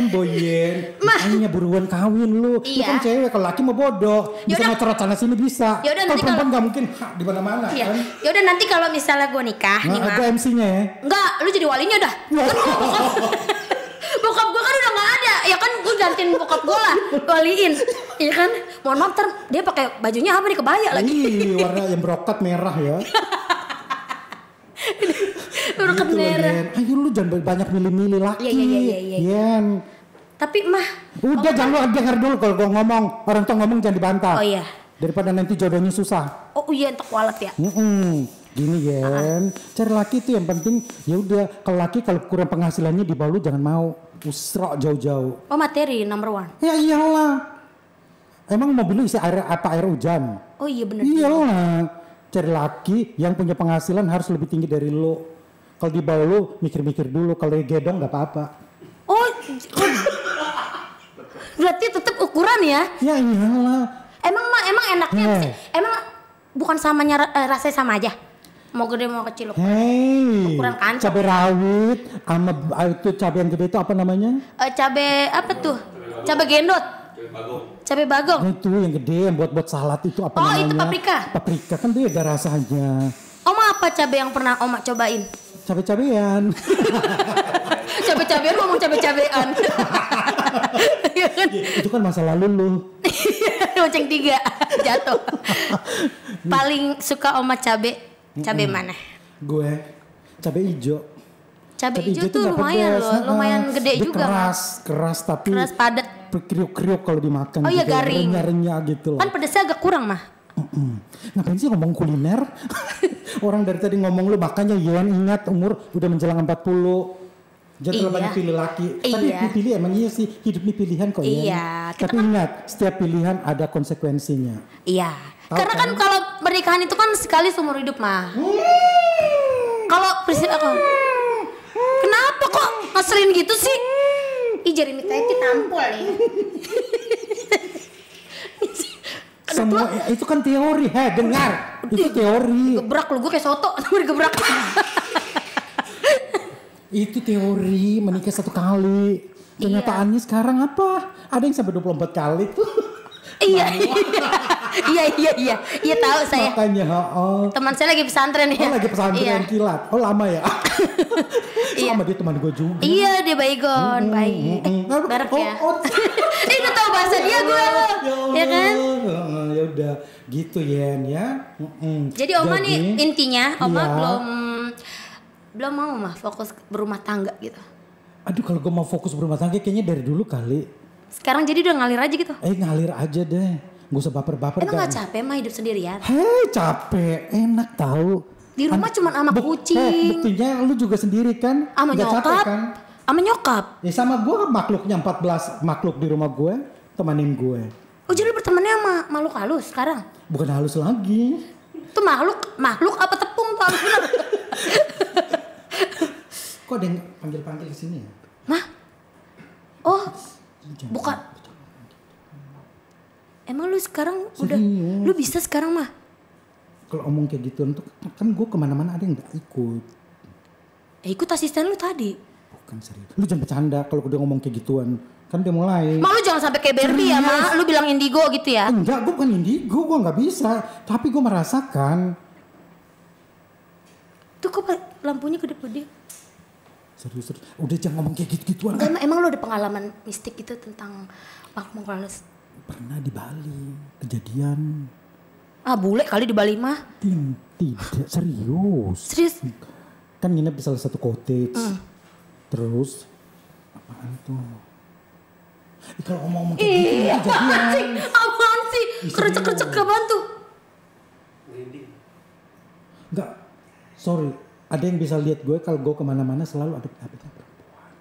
Boyen. Makanya buruan kawin lu. Lu kan cewek, kalau laki mau bodoh. Bisa ngocor sana sini bisa. Kalau perempuan gak mungkin di mana-mana kan. Yaudah nanti kalau misalnya gue nikah nih mah. Gue MC-nya ya. Enggak, lu jadi walinya dah. Bokap gue kan udah gak ada. Ya kan gue gantiin bokap gue lah. Waliin. Iya kan. Mohon maaf dia pakai bajunya apa nih, kebaya lagi. Warna yang brokat merah ya. Brokat gitu merah. Ayo lu jangan banyak milih-milih laki. Iya. Tapi mah. Udah jangan lu dengar dulu kalau gue ngomong. Orang tua ngomong jangan dibantah. Oh iya. Daripada nanti jodohnya susah. Oh iya untuk walet ya. Gini Gen, cari laki itu yang penting. Ya udah, kalau laki kalau kurang penghasilannya di bawah lu jangan mau. Usrok jauh-jauh. Oh materi number one. Ya iyalah. Emang mobil lu isi air hujan? Oh iya benar. Iyalah. Cari laki yang punya penghasilan harus lebih tinggi dari lu. Kalau di bawah lu mikir-mikir dulu. Kalau gedong nggak apa-apa. Oh. Berarti tetap ukuran ya? Ya iyalah. Emang enaknya sih. Emang bukan samanya rasanya sama aja. Mau gede mau kecil. Ukuran kancok. Cabai rawit sama itu cabai yang gede itu apa namanya? Cabai apa tuh? Cabai gendot. Cabai bagong. Itu yang gede yang buat salad itu apa namanya? Oh itu paprika. Paprika kan dia ada rasanya. Oma apa cabai yang pernah Oma cobain? Cabai-cabean. Cabai-cabean ngomong cabai-cabean. Ya kan? Itu kan masa lalu lu. Lonceng 3 jatuh. Paling suka Oma cabai mana? Gue cabai hijau. Cabai hijau tuh lumayan loh, lumayan gede juga. Keras tapi keras padat. Kriuk-kriuk kalau dimakan. Oh iya garing. Renyah-renyah gitu loh. Kan pedasnya agak kurang mah. Ngapain sih ngomong kuliner? Orang dari tadi ngomong lu, makanya Yen ingat umur udah menjelang 40. Jangan terlalu banyak pilih laki. Tapi pilih emang iya sih, hidup ini pilihan kok ya. Iya. Tapi ingat, setiap pilihan ada konsekuensinya. Iya. Karena kan kalau pernikahan itu kan sekali seumur hidup mah. Kalau prinsip aku. Kenapa kok ngeselin gitu sih? Ih jari mitanya tampol nih. Semua itu kan teori, dengar. Itu teori. Gebrak lu, gue kayak soto, digebrak. Itu teori menikah 1 kali. Kenyataannya sekarang apa? Ada yang sampai 24 kali tuh. Iya. Iya tahu saya. Makanya, Teman saya lagi pesantren ya. Oh lagi pesantren kilat. Oh lama ya. Sama dia teman gue juga. Iya dia baygon, baik. Barak ya. Ini tahu bahasa dia gue. Ya kan? Ya udah gitu Yen ya. Jadi Oma nih intinya Oma iya. belum mau mah fokus berumah tangga gitu. Aduh kalau gue mau fokus berumah tangga kayaknya dari dulu kali. Sekarang jadi udah ngalir aja gitu. Ngalir aja deh. Gak usah baper-baper. Emang gak capek mah hidup sendirian? Hei capek, enak tahu. Di rumah cuma sama kucing. Buktinya lu juga sendiri kan? Sama Gak nyokap. capek kan? Sama nyokap. Ya sama gue makhluknya 14 makhluk di rumah gue. Temanin gue. Oh jadi lu bertemannya sama makhluk halus sekarang? Bukan halus lagi. Itu makhluk apa tepung tuh halus bener? Kok ada yang panggil-panggil ke sini ya? Mah? Oh, bukan. Emang lu sekarang udah, lu bisa sekarang mah? Kalau omong kayak gitu, kan gue kemana-mana ada yang gak ikut. Ikut asisten lu tadi. Bukan serius. Lu jangan bercanda kalau udah ngomong kayak gituan. Kan udah mulai. Mak lu jangan sampai kayak Barbie ya mak. Lu bilang indigo gitu ya. Enggak, gue bukan indigo, gue gak bisa. Tapi gue merasakan. Tuh kok lampunya gede-gede. Serius. Udah jangan ngomong kayak gitu-gituan. Emang lu ada pengalaman mistik gitu tentang makhluk halus? Pernah di Bali, kejadian. Bule kali di Bali mah. Tidak, serius. Serius? Kan nginep di salah satu cottage. Terus, apaan tuh? Kalau ngomong kayak gitu, kejadian. Apaan sih? Kercek-kercek apaan tuh? Enggak, sorry. Ada yang bisa lihat gue kalau gue kemana-mana selalu ada perempuan.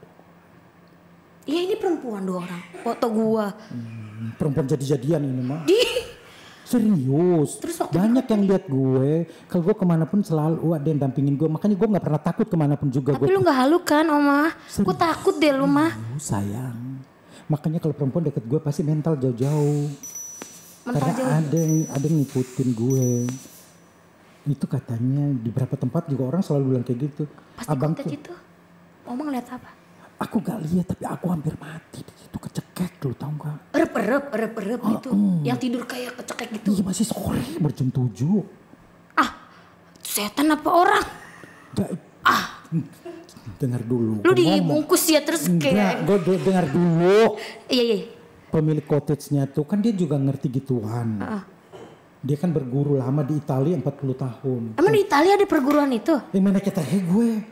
Iya ini perempuan 2 orang. Foto gua. Perempuan jadi-jadian ini mah. Serius. Terus banyak yang lihat gue. Kalau gue kemana pun selalu ada yang dampingin gue. Makanya gue nggak pernah takut kemana pun juga. Tapi lu nggak halu kan Oma? Gue takut deh lu mah. Sayang. Makanya kalau perempuan deket gue pasti mental jauh-jauh. Karena jauh. ada yang ngikutin gue. Itu katanya di beberapa tempat juga orang selalu bilang kayak gitu. Pas Abang di itu, Oma ngeliat apa? Aku gak lihat tapi aku hampir mati di situ kecekek lu tau gak? Erep gitu. Yang tidur kayak kecekek gitu. Iya masih sore berjam 7. Setan apa orang? Dengar dulu. Lu dibungkus ya terus kayak. Enggak, gue dengar dulu. Iya. Pemilik cottage-nya tuh kan dia juga ngerti gituan. Dia kan berguru lama di Italia 40 tahun. Emang di Italia ada perguruan itu? Mana kata gue.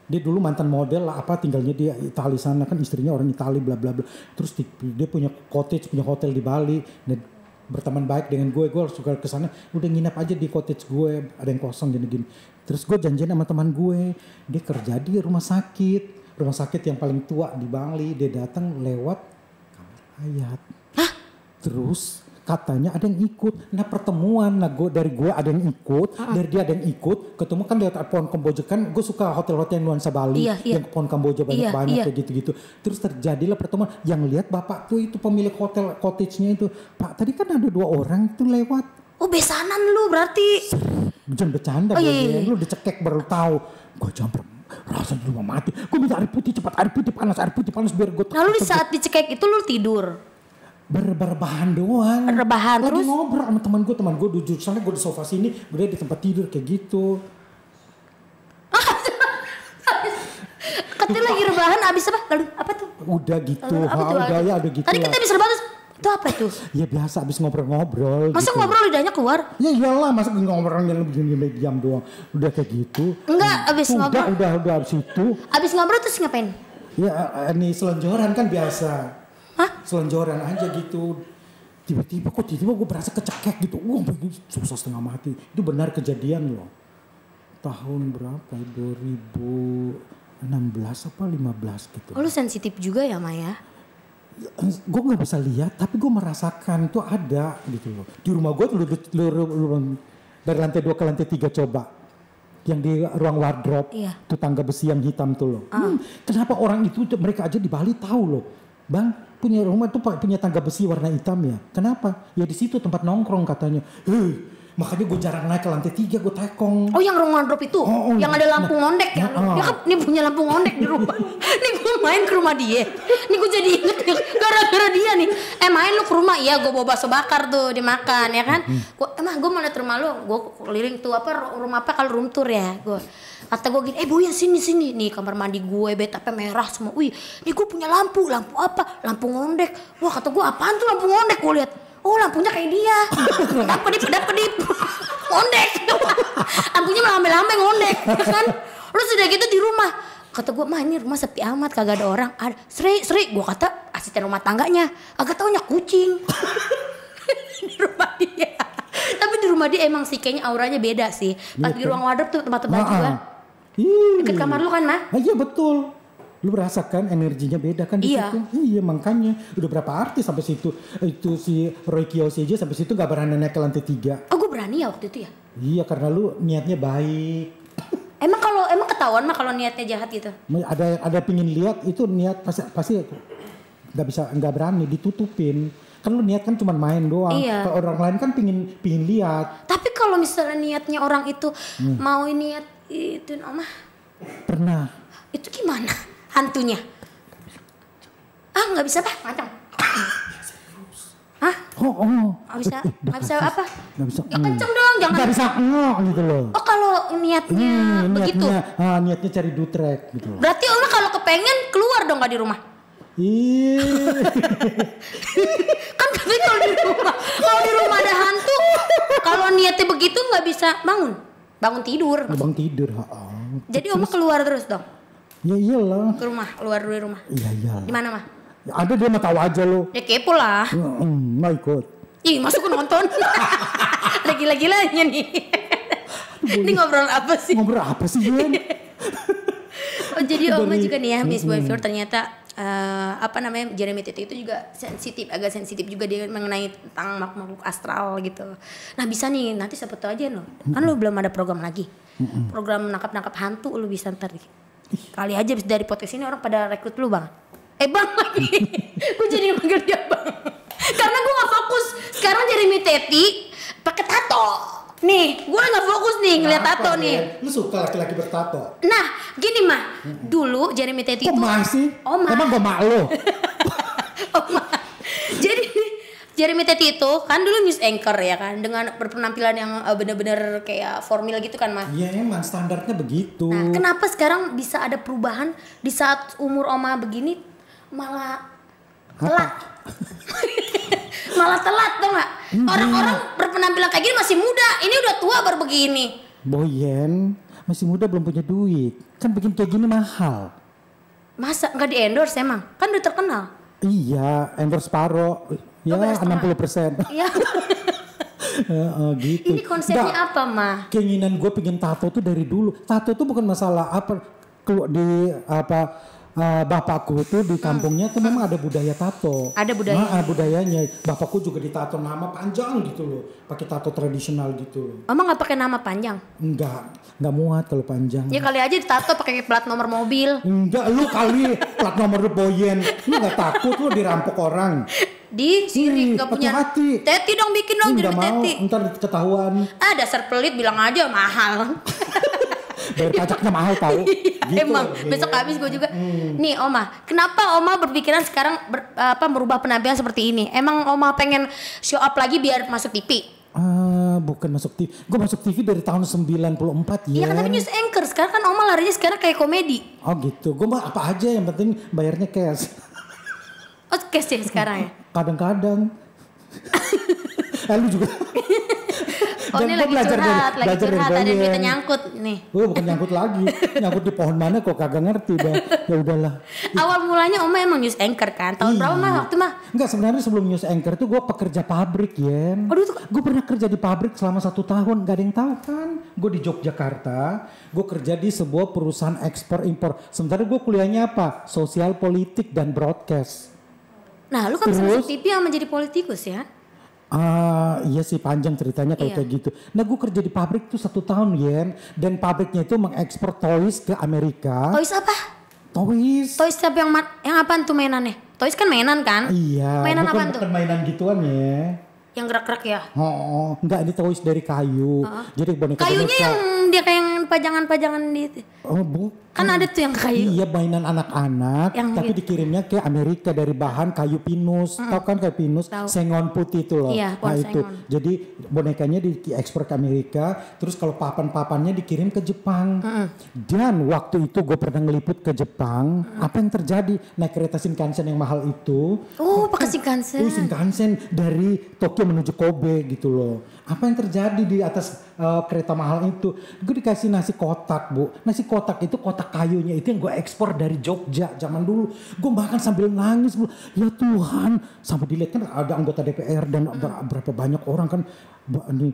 Dia dulu mantan model lah tinggalnya di Italia sana kan istrinya orang Italia bla bla bla. Terus dia punya cottage, punya hotel di Bali dan berteman baik dengan gue suka ke sana. Udah nginap aja di cottage gue, ada yang kosong gini-gini. Terus gue janjian sama teman gue, dia kerja di rumah sakit yang paling tua di Bali. Dia datang lewat kamar mayat. Terus katanya ada yang ikut. Nah pertemuan, dari gue ada yang ikut, dari dia ada yang ikut. Ketemu kan lewat pohon Kamboja kan, gue suka hotel-hotel yang nuansa Bali, yang pohon Kamboja banyak-banyak kayak gitu-gitu. Terus terjadilah pertemuan, yang lihat bapak tuh itu pemilik hotel cottage-nya itu. Pak tadi kan ada 2 orang tuh lewat. Oh besanan lu berarti. Jangan bercanda, lu dicekek baru tahu. Gue jam rasanya lu mau mati. Gue minta air putih cepat, air putih panas biar gue. Lalu di saat dicekek itu lu tidur? Berbahan doang. Rebahan lagi terus? ngobrol sama teman gue duduk sana, gue di sofa sini, gue di tempat tidur kayak gitu. Katanya lagi rebahan abis apa? Lalu apa tuh? Udah gitu, udah gitu. Tadi kita bisa rebahan itu apa tuh? Ya biasa abis ngobrol-ngobrol. Masa gitu. ngobrol lidahnya keluar? Ya iyalah, masa ngobrol yang begini diam doang. Udah kayak gitu. Enggak, abis ngobrol. Udah abis itu. Abis ngobrol terus ngapain? Ya ini selonjoran kan biasa. Selonjoran aja gitu. Tiba-tiba gue berasa kecekek gitu. Susah setengah mati. Itu benar kejadian loh. Tahun berapa? 2016 apa 15 gitu. Oh lu sensitif juga ya Maya? Gue gak bisa lihat tapi gue merasakan tuh ada gitu loh. Di rumah gue dari lantai 2 ke lantai 3 coba. Yang di ruang wardrobe. Tuh tangga besi yang hitam tuh loh. Kenapa orang itu mereka aja di Bali tahu loh. Bang punya rumah tuh punya tangga besi warna hitam ya. Kenapa? Ya di situ tempat nongkrong katanya. Makanya gue jarang naik ke lantai 3, gue tekong. Oh yang ruang wardrobe itu? Yang ada lampu ngondek ya? Dia kan ini punya lampu ngondek di rumah. Nih gue main ke rumah dia. Nih gue jadi inget gara-gara dia nih. Main lu ke rumah? Iya gue bawa bakso bakar tuh dimakan ya kan. Gue mau liat rumah lu. Gue keliling tuh rumah apa kalau room tour ya. Kata gue gini, Boyan sini. Nih kamar mandi gue betapnya merah semua. Wih nih gue punya lampu apa? Lampu ngondek. Wah kata gue apaan tuh lampu ngondek? Gue liat. Oh lampunya kayak dia, kedap-kedip, ngondek. Lampunya melambai-lambai ngondek, kan? Terus udah gitu di rumah, kata gue mah ini rumah sepi amat, kagak ada orang. Ada Sri, gue kata asisten rumah tangganya, agak taunya kucing. Di rumah dia, tapi di rumah dia emang sih kayaknya auranya beda sih. Pas di ruang wardrobe tuh tempat baju kan, deket kamar lu kan mah? Iya betul. Lu merasakan energinya beda kan di situ. Iya makanya udah berapa artis sampai situ. Itu si Roy Kiyoshi aja sampai situ gak berani naik ke lantai 3. Oh gue berani ya waktu itu ya? Iya karena lu niatnya baik. Emang ketahuan mah kalau niatnya jahat gitu? Ada pingin lihat itu niat pasti nggak berani ditutupin. Kan lu niat kan cuma main doang. Iya. Kalau orang lain kan pingin lihat. Tapi kalau misalnya niatnya orang itu mau niat itu Oma. Pernah. Itu gimana? Hantunya? Nggak bisa macam. Hah? Nggak bisa? Nggak bisa apa? Nggak bisa. Ya kenceng dong, jangan. Nggak bisa gitu loh. Oh kalau niatnya begitu? Niatnya cari dutrek gitu loh. Berarti Oma kalau kepengen keluar dong nggak di rumah? Kan katanya kalau di rumah ada hantu, kalau niatnya begitu nggak bisa bangun tidur. Bangun tidur. Jadi Oma keluar terus dong? Ya iyalah. Ke rumah, keluar dari rumah. Iya iyalah. Di mana mah? Ya, ada dia mah tahu aja lo. Ya kepo lah. Mau ikut. Ih masuk nonton. Lagi-lagilanya nih. Ini ngobrol apa sih? Ngobrol apa sih Jen? Oh jadi Oma juga nih ya Miss Boyfriend ternyata Jeremy Teti itu juga agak sensitif juga dia mengenai tentang makhluk astral gitu. Nah bisa nih nanti siapa tahu aja lo. Kan lo belum ada program lagi. Program nangkap hantu lo bisa ntar kali aja dari podcast ini orang pada rekrut lu bang. Bang lagi. Gue jadi manggil dia bang. Karena gue gak fokus. Sekarang Jeremy Teti pakai tato. Nih, gue gak fokus nih ngeliat tato nih. Lu suka laki-laki bertato? Nah, gini mah. Dulu Jeremy Teti itu. Kok masih? Emang gue mak lo? Jadi Jeremy Teti itu kan dulu news anchor ya kan, dengan berpenampilan yang benar-benar kayak formal gitu kan mas. Iya emang standarnya begitu. Nah kenapa sekarang bisa ada perubahan di saat umur Oma begini malah telat? Malah telat dong nggak? Orang-orang berpenampilan kayak gini masih muda, ini udah tua baru begini. Boyen masih muda belum punya duit, kan bikin kayak gini mahal. Masa nggak di endorse emang? Kan udah terkenal. Iya endorse paro. Ya 60%. Iya. Gitu. Ini konsepnya apa mah? Keinginan gue pengen tato tuh dari dulu. Tato tuh bukan masalah apa bapakku tuh di kampungnya tuh memang ada budaya tato. Ada budaya. Budayanya. Bapakku juga ditato nama panjang gitu loh. Pakai tato tradisional gitu loh. Emang nggak pakai nama panjang? Enggak muat kalau panjang. Ya kali aja ditato pakai plat nomor mobil. Enggak, lu kali plat nomor Boyen. Lu nggak takut lu dirampok orang? Di sirik gak punya hati. Teti dong bikin dong jadi Teti. Ntar ketahuan. Dasar pelit bilang aja mahal. Bayar pajaknya mahal tahu. Gitu, emang besok habis gue juga. Nih Oma, kenapa Oma berpikiran sekarang merubah penampilan seperti ini? Emang Oma pengen show up lagi biar masuk TV? Bukan masuk TV. Gue masuk TV dari tahun 94 ya. Iya kan tapi news anchor. Sekarang kan Oma larinya sekarang kayak komedi. Oh gitu. Gue mah apa aja yang penting bayarnya cash. Oh cash ya sekarang ya? Kadang-kadang. Lu juga. Oh ini lagi curhat, ada duitnya nyangkut nih. Bukan nyangkut lagi, nyangkut di pohon mana kok kagak ngerti dah. Ya udahlah. Awal mulanya Oma emang news anchor kan? Tahun berapa mah waktu mah? Enggak sebenarnya sebelum news anchor tuh gue pekerja pabrik Yen. Gue pernah kerja di pabrik selama 1 tahun, gak ada yang tahu kan? Gue di Yogyakarta, gue kerja di sebuah perusahaan ekspor impor. Sementara gue kuliahnya apa? Sosial politik dan broadcast. Nah lu kan bisa masuk TV yang menjadi politikus ya? Iya sih panjang ceritanya kalau kayak gitu. Nah gue kerja di pabrik tuh 1 tahun Yen. Dan pabriknya itu mengekspor toys ke Amerika. Toys apa? Toys siapa yang apaan tuh mainannya? Toys kan mainan kan? Iya. Mainan apaan tuh? Bukan mainan gituan ya. Yang gerak-gerak ya? Oh, enggak, ini toys dari kayu. Jadi boneka Kayunya yang dia kayak yang pajangan-pajangan di Oh, bukan. kan ada tuh yang kayu. Iya, mainan anak-anak, Yang tapi gitu. dikirimnya ke Amerika dari bahan kayu pinus. Tahu kan kayu pinus? Tahu. Sengon putih itu loh. Iya, pohon Nah itu. sengon. Jadi bonekanya diekspor ke Amerika, terus kalau papan-papannya dikirim ke Jepang. Dan waktu itu gue pernah ngeliput ke Jepang, apa yang terjadi? Naik kereta Shinkansen yang mahal itu. Oh, pakai Shinkansen. Shinkansen dari Tokyo menuju Kobe gitu loh. Apa yang terjadi di atas kereta mahal itu? Gue dikasih nasi kotak, Bu. Nasi kotak itu kotak kayunya itu yang gue ekspor dari Jogja zaman dulu. Gue makan sambil nangis, Bu. Ya Tuhan, sampai dilihat kan ada anggota DPR dan berapa banyak orang kan. Ini,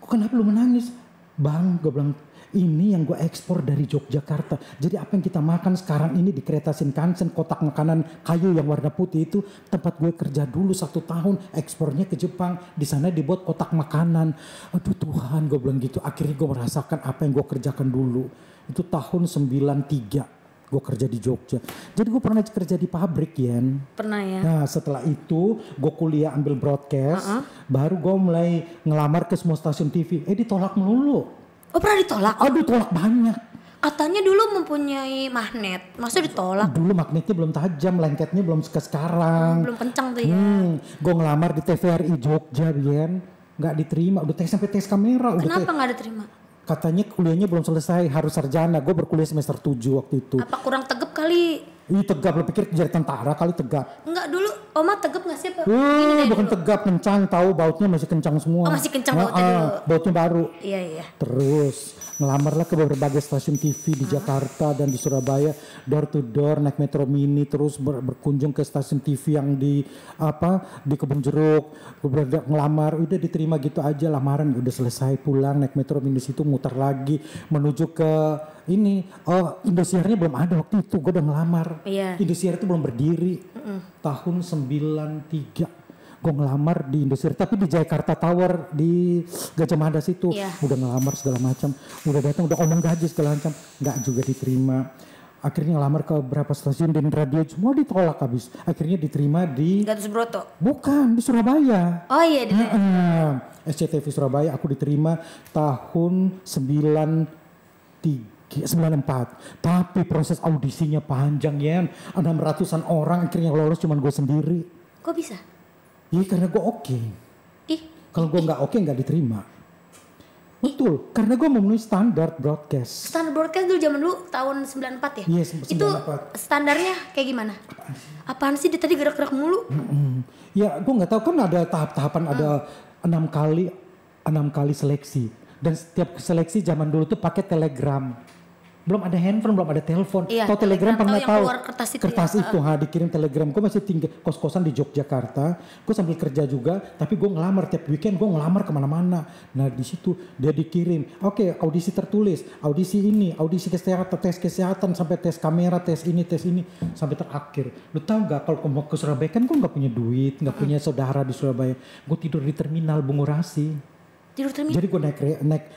kenapa lu menangis? Bang, gue bilang, ini yang gue ekspor dari Yogyakarta. Jadi apa yang kita makan sekarang ini di kereta Shinkansen, kotak makanan kayu yang warna putih itu tempat gue kerja dulu 1 tahun, ekspornya ke Jepang. Di sana dibuat kotak makanan. Aduh Tuhan, gue bilang gitu. Akhirnya gue merasakan apa yang gue kerjakan dulu. Itu tahun 93 gue kerja di Jogja. Jadi gue pernah kerja di pabrik, Yen. Pernah ya. Nah setelah itu gue kuliah ambil broadcast. Baru gue mulai ngelamar ke semua stasiun TV. Ditolak melulu. Oh, pernah ditolak? Aduh, tolak banyak. Katanya dulu mempunyai magnet. Masa ditolak? Dulu magnetnya belum tajam, lengketnya belum sekarang. Belum kencang tuh ya. Gue ngelamar di TVRI Jogja, Bian. Nggak diterima, udah tes sampai tes kamera. Kenapa nggak diterima? Katanya kuliahnya belum selesai, harus sarjana. Gue berkuliah semester 7 waktu itu. Apa kurang tegap kali? Tegap, lo pikir jadi tentara kali tegap. Enggak, dulu Oma tegap nggak sih? Apa? Bukan tegap, kencang, tahu bautnya masih kencang semua. Oh, masih kencang bautnya dulu. Bautnya baru. Iya. Terus ngelamarlah ke berbagai stasiun TV di Jakarta dan di Surabaya, door to door naik metro mini, terus berkunjung ke stasiun TV yang di Kebun Jeruk. Ngelamar, udah diterima gitu aja, lamaran udah selesai, pulang naik metro mini situ, muter lagi menuju ke ini. Indosiarnya belum ada waktu itu, gue udah ngelamar. Iya. Indosiar itu belum berdiri. Tahun 93 gue ngelamar di Indosiar, tapi di Jakarta Tower di Gajah Mada situ. Udah ngelamar segala macam, udah datang, udah omong gaji segala macam, nggak juga diterima. Akhirnya ngelamar ke beberapa stasiun dan radio, semua ditolak habis. Akhirnya diterima di Gatot Subroto. Bukan, di Surabaya. Oh iya, di SCTV Surabaya. Aku diterima tahun 94. Tapi proses audisinya panjang, ya. 600-an orang, akhirnya lolos cuman gue sendiri. Kok bisa? Iya, karena gue oke. Kalau gue nggak oke nggak diterima. Betul, karena gue memenuhi standar broadcast. Standar broadcast dulu zaman dulu tahun 94 ya? Iya, 94. Itu standarnya kayak gimana? Apaan sih dia tadi gerak-gerak mulu? Ya, gue nggak tahu, kan ada tahap-tahapan, ada 6 kali seleksi. Dan setiap seleksi zaman dulu tuh pakai telegram. Belum ada handphone, belum ada telepon. Iya, tahu telegram pernah yang tahu? keluar kertas itu Dikirim telegram. Gue masih tinggal kos-kosan di Yogyakarta. Gue sambil kerja juga, tapi gue ngelamar tiap weekend. Gue ngelamar kemana-mana. Nah di situ dia dikirim. Oke, audisi tertulis, audisi ini, audisi kesehatan, tes kesehatan, sampai tes kamera, tes ini, sampai terakhir. Lu tahu nggak, kalau mau ke Surabaya kan gue nggak punya duit, nggak punya saudara di Surabaya. Gue tidur di terminal Bungurasi. Tidur terminal. Jadi gue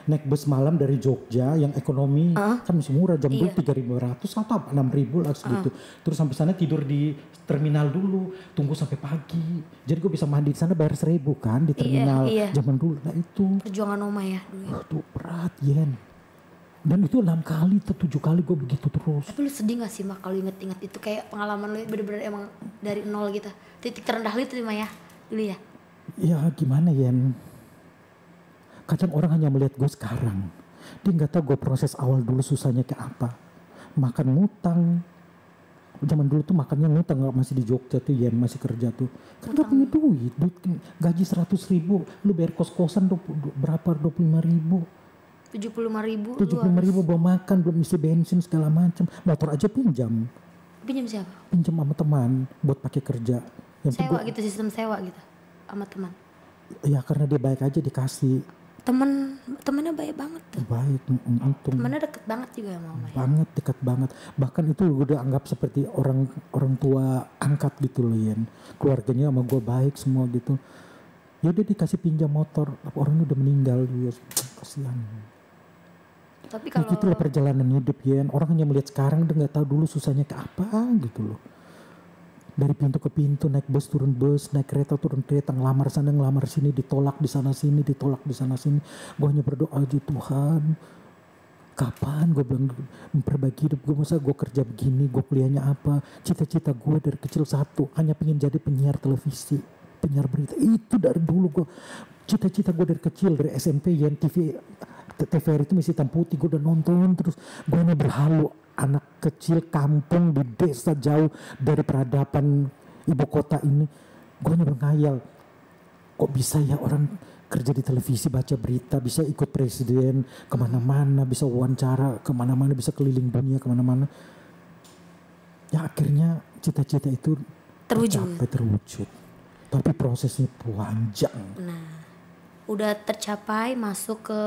naik bus malam dari Jogja yang ekonomi, kan masih murah, jam dulu 3.500 atau 6.000 lah segitu. Terus sampai sana tidur di terminal dulu, tunggu sampai pagi. Jadi gue bisa mandi di sana bayar 1.000 kan di terminal zaman dulu. Nah itu perjuangan Oma ya dulu. Aduh berat, Yen. Dan itu 6 kali atau 7 kali gue begitu terus. Tapi lu sedih gak sih Mak kalau inget-inget itu, kayak pengalaman lu bener-bener emang dari nol gitu. Titik terendah lu itu Mak ya dulu ya? Ya gimana, Yen. Kadang orang hanya melihat gue sekarang. Dia gak tahu gue proses awal dulu susahnya kayak apa. Makan ngutang. Zaman dulu tuh makannya ngutang, masih di Jogja tuh, Yen, masih kerja tuh. Kan gak punya duit gaji 100.000, lu bayar kos-kosan berapa, 25.000. 75.000. 75.000 belum makan, belum isi bensin segala macam. Motor aja pinjam. Pinjam siapa? Pinjam sama teman buat pakai kerja. Sewa gitu, sistem sewa gitu sama teman. Ya karena dia baik aja dikasih. Temennya baik banget tuh. Baik, untung. Temennya deket banget juga sama Oma. Banget, dekat banget. Bahkan itu gue udah anggap seperti orang tua angkat gitu loh, Yen. Keluarganya sama gue baik semua gitu. Ya udah dikasih pinjam motor, orangnya udah meninggal juga. Kasihan. Tapi kalau itulah perjalanan hidup, Yen. Orang hanya melihat sekarang, udah nggak tahu dulu susahnya ke apa gitu loh. Dari pintu ke pintu, naik bus, naik kereta, turun kereta, ngelamar sana, ngelamar sini, ditolak di sana sini, ditolak di sana sini. Gue hanya berdoa di Tuhan, kapan gue bilang memperbaiki hidup gue, masa gue kerja begini, gue kuliahnya apa. Cita-cita gue dari kecil satu, hanya pengen jadi penyiar televisi, penyiar berita. Itu dari dulu gue, cita-cita gue dari kecil, dari SMP, yang TVRI itu masih hitam putih, gue udah nonton terus. Gue hanya berhalu, anak kecil kampung di desa jauh dari peradaban ibu kota ini. Gue hanya berkhayal, kok bisa ya orang kerja di televisi, baca berita, bisa ikut presiden kemana-mana, bisa wawancara kemana-mana, bisa keliling dunia kemana-mana. Ya akhirnya cita-cita itu terwujud. Tapi prosesnya panjang. Nah, udah tercapai masuk ke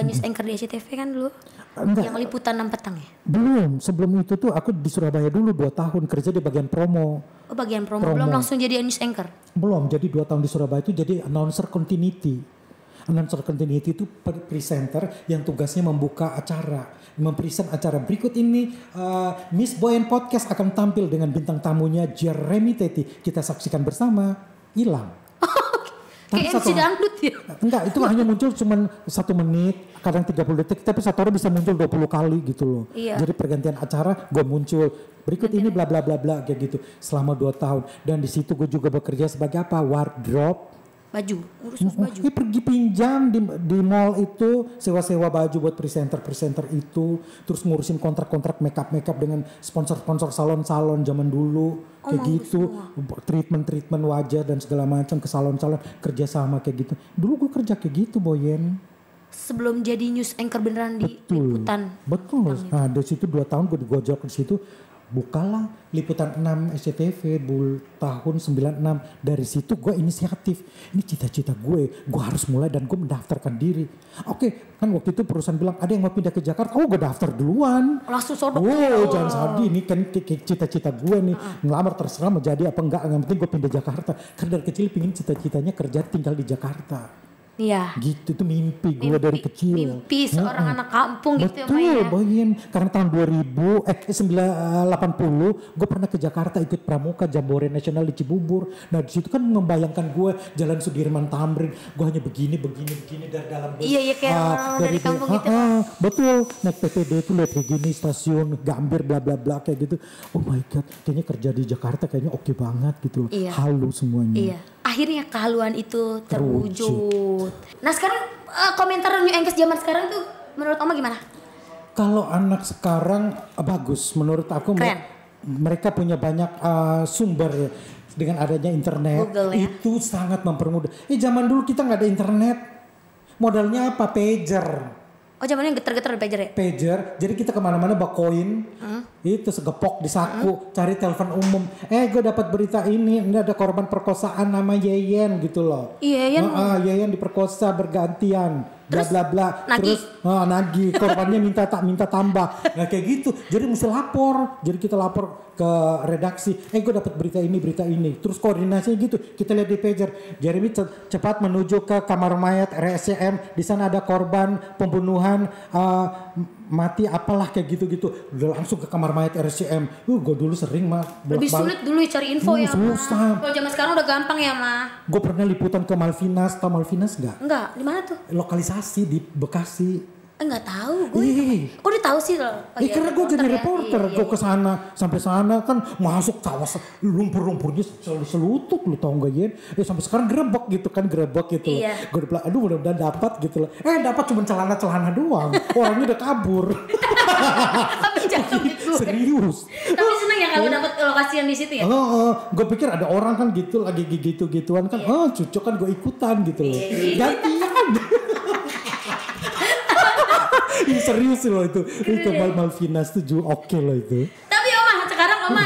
news anchor di SCTV kan dulu? Enggak. Yang liputan 6 petang ya? Belum, sebelum itu tuh aku di Surabaya dulu 2 tahun kerja di bagian promo. Oh bagian promo, belum langsung jadi news anchor? Belum, jadi 2 tahun di Surabaya itu jadi announcer continuity. Announcer continuity itu presenter yang tugasnya membuka acara, mempresent acara. Berikut ini Miss Boyen Podcast akan tampil dengan bintang tamunya Jeremy Teti. Kita saksikan bersama, hilang. Kayak MC dangdut ya? Enggak, itu hanya muncul cuma 1 menit, kadang 30 detik, tapi satu orang bisa muncul 20 kali gitu loh. Iya. Jadi pergantian acara gue muncul, berikut ini bla bla bla bla kayak gitu selama 2 tahun. Dan di situ gue juga bekerja sebagai apa? Wardrobe. Baju, urus baju. Pergi pinjam di mall itu, sewa-sewa baju buat presenter itu, terus ngurusin kontrak-kontrak makeup dengan sponsor-sponsor salon-salon zaman dulu, kayak gitu, treatment wajah dan segala macam ke salon-salon, kerja sama kayak gitu. Dulu gue kerja kayak gitu, Boyen. Sebelum jadi news anchor beneran di liputan. Betul. Nah, dari situ 2 tahun gue digojok di situ. Bukalah Liputan 6 SCTV tahun 96. Dari situ gue inisiatif, ini cita-cita gue harus mulai dan gue mendaftarkan diri. Oke, kan waktu itu perusahaan bilang ada yang mau pindah ke Jakarta, gue daftar duluan. Langsung sodok. Jangan sedih, ini kan cita-cita gue nih, ngelamar terserah mau jadi apa enggak, yang penting gue pindah Jakarta. Karena dari kecil pingin cita-citanya kerja tinggal di Jakarta. Iya. Gitu tuh mimpi gue dari kecil. Mimpi seorang anak kampung gitu ya, Betul, Boyin. Karena tahun 1980 gue pernah ke Jakarta ikut pramuka Jambore Nasional di Cibubur. Nah di situ kan membayangkan gue Jalan Sudirman Tamrin, gue hanya begini dari dalam bus. Iya kayak orang dari kampung gitu. Betul, naik PPD itu lihat kayak gini, stasiun Gambir bla bla bla kayak gitu. Oh my god, kayaknya kerja di Jakarta kayaknya oke banget gitu. Iya. Halu semuanya. Iya. Akhirnya kehaluan itu terwujud. Nah sekarang komentar New Anchors zaman sekarang tuh menurut Oma gimana? Kalau anak sekarang bagus menurut aku. Keren. Mereka punya banyak sumber dengan adanya internet. Google, ya? Itu sangat mempermudah. Zaman dulu kita nggak ada internet. Modalnya apa? Pager. Oh zamannya geter-geter pager ya? Pager, jadi kita kemana-mana bawa koin, itu segepok di saku, cari telepon umum. Gue dapat berita ini ada korban perkosaan nama Yeyen gitu loh. Yeyen? Yeyen diperkosa bergantian, bla bla bla. Nagih. Terus nagih, korbannya minta tambah. Nah kayak gitu, jadi mesti lapor. Jadi kita lapor ke redaksi. Gue dapat berita ini. Terus koordinasinya gitu, kita lihat di pager. Jeremy cepat menuju ke kamar mayat RSCM. Di sana ada korban pembunuhan. Mati apalah kayak gitu-gitu. Udah langsung ke kamar mayat RSCM. Gue dulu sering lebih sulit dulu cari info ya susah. Kalau zaman sekarang udah gampang ya mah. Gue pernah liputan ke Malvinas. Tau Malvinas gak? Enggak, di mana tuh? Lokalisasi di Bekasi. Enggak tahu gue. Kok dia tahu sih loh? Karena gue jadi reporter. Gue kesana sampai sana kan masuk tawas lumpur-lumpurnya selutut lu tau gak Yen? Sampai sekarang gerebek gitu. Iya. Gue bilang aduh mudah-mudahan dapat gitu loh. Dapat cuma celana doang. Orangnya udah kabur. Tapi jangan gue. Serius. Tapi seneng ya kalau dapat lokasi yang di situ ya. Gue pikir ada orang kan gitu lagi gitu-gituan kan. Cucok kan gue ikutan gitu loh. Gantian. Serius loh itu. Itu Malvinas tuh oke loh itu. Tapi Oma sekarang Oma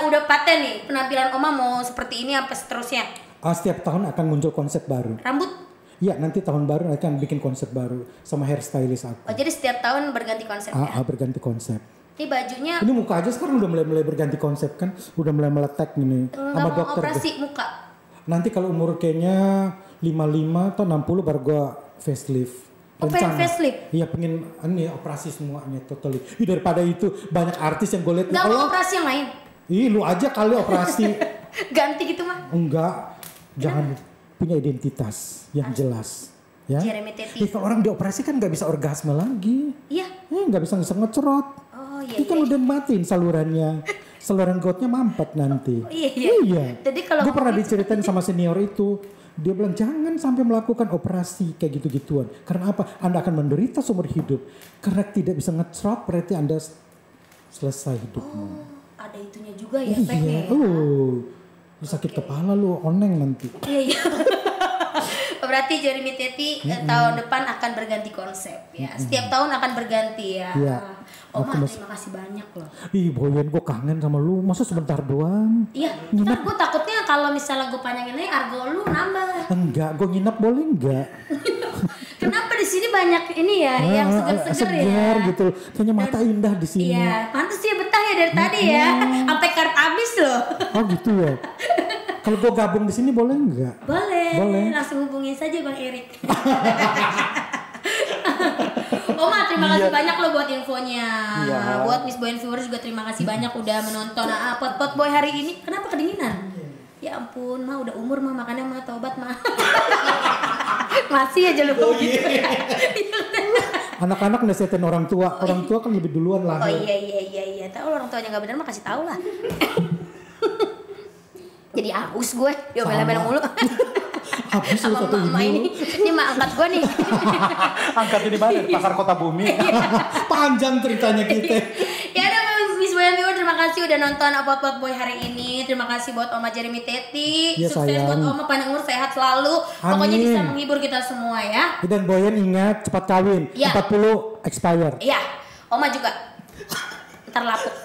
udah paten nih penampilan Oma mau seperti ini apa seterusnya? Setiap tahun akan muncul konsep baru. Rambut? Iya nanti tahun baru akan bikin konsep baru sama hairstylist aku. Oh jadi setiap tahun berganti konsep ya? Berganti konsep. Ini bajunya. Ini muka aja sekarang udah mulai berganti konsep kan. Udah mulai meletek gini. Sama mau dokter. operasi muka? Nanti kalau umur kayaknya 55 atau 60 baru gue facelift. Pengen facelift? Iya pengen ini operasi semuanya totally. Daripada itu banyak artis yang gue lihat. Gak mau operasi yang lain? Ih, lu aja kali operasi. Ganti gitu mah. Enggak, jangan punya identitas yang jelas. Ya. Jeremy Teti. Kalau orang dioperasi kan nggak bisa orgasme lagi. Iya. Nggak bisa ngecerot. Oh iya. Itu kan udah matiin salurannya. Saluran gotnya mampet nanti. Oh, iya. Iya. Jadi kalau gue pernah diceritain sama senior itu, dia bilang jangan sampai melakukan operasi kayak gitu-gituan. Karena apa? Anda akan menderita seumur hidup. Karena tidak bisa ngecerot berarti Anda selesai hidupmu. Oh, ada itunya juga ya, Iya. Lu sakit kepala lu oneng nanti. Iya. Berarti Jeremy Teti tahun depan akan berganti konsep ya. Setiap tahun akan berganti ya. Iya. Oma terima kasih banyak loh. Ih Boyan, gue kangen sama lu. Masa sebentar doang? Iya. Ntar gue takutnya kalau misalnya gue panjangin aja argo lu nambah. Enggak, gue nginep boleh enggak? Kenapa di sini banyak ini ya yang seger-seger ya? Segar gitu. Kayaknya mata indah di sini. Iya, pantas dia betah ya dari tadi ya. Sampai kart habis loh. Oh gitu ya. Kalau gue gabung di sini boleh enggak? Boleh. Langsung hubungin saja Bang Erik. Oma terima kasih banyak loh buat infonya. Iya. Buat Miss Boyan viewers juga terima kasih banyak udah menonton Pot Boy hari ini. Kenapa kedinginan? Ya ampun, mah udah umur mah makanya mah tobat mah. Masih aja lupa gitu ya. Anak-anak nasihatin orang tua. Orang tua kan lebih duluan lah. Oh iya. Tahu orang tuanya nggak benar mah kasih tahu lah. Jadi aus gue, diomel-omel mulu. Habis lu satu mama ini mah angkat gue nih. Angkat ini mana? Pasar Kota Bumi. Panjang ceritanya kita. Ya udah Miss Boyan viewer, terima kasih udah nonton Pot Boy hari ini. Terima kasih buat Oma Jeremy Teti. Ya, sukses sayang. buat Oma, panjang umur, sehat selalu. Pokoknya bisa menghibur kita semua ya. Dan Boyan ingat cepat kawin. Ya. 40 expire. Iya, Oma juga. Ntar lapuk.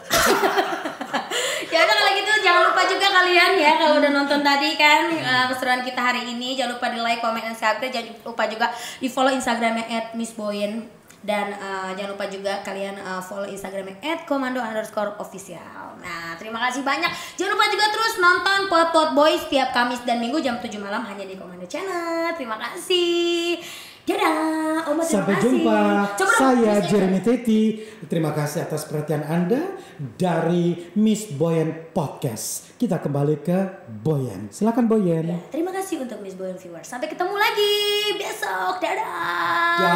Ya udah kalau gitu jangan lupa juga kalian ya kalau udah nonton tadi kan keseruan kita hari ini, jangan lupa di like, comment, dan subscribe. Jangan lupa juga di follow Instagramnya @missboyan dan jangan lupa juga kalian follow Instagramnya @komando_official. Nah terima kasih banyak. Jangan lupa juga terus nonton Pot Boy setiap Kamis dan Minggu jam 7 malam hanya di Komando Channel. Terima kasih. Dadah, Oma terima Sampai kasih. jumpa. Coba Saya dong, Jeremy Teti. Terima kasih atas perhatian Anda dari Miss Boyan Podcast. Kita kembali ke Boyan. Silakan Boyan. Terima kasih untuk Miss Boyan viewers. Sampai ketemu lagi besok. Dadah. Ya.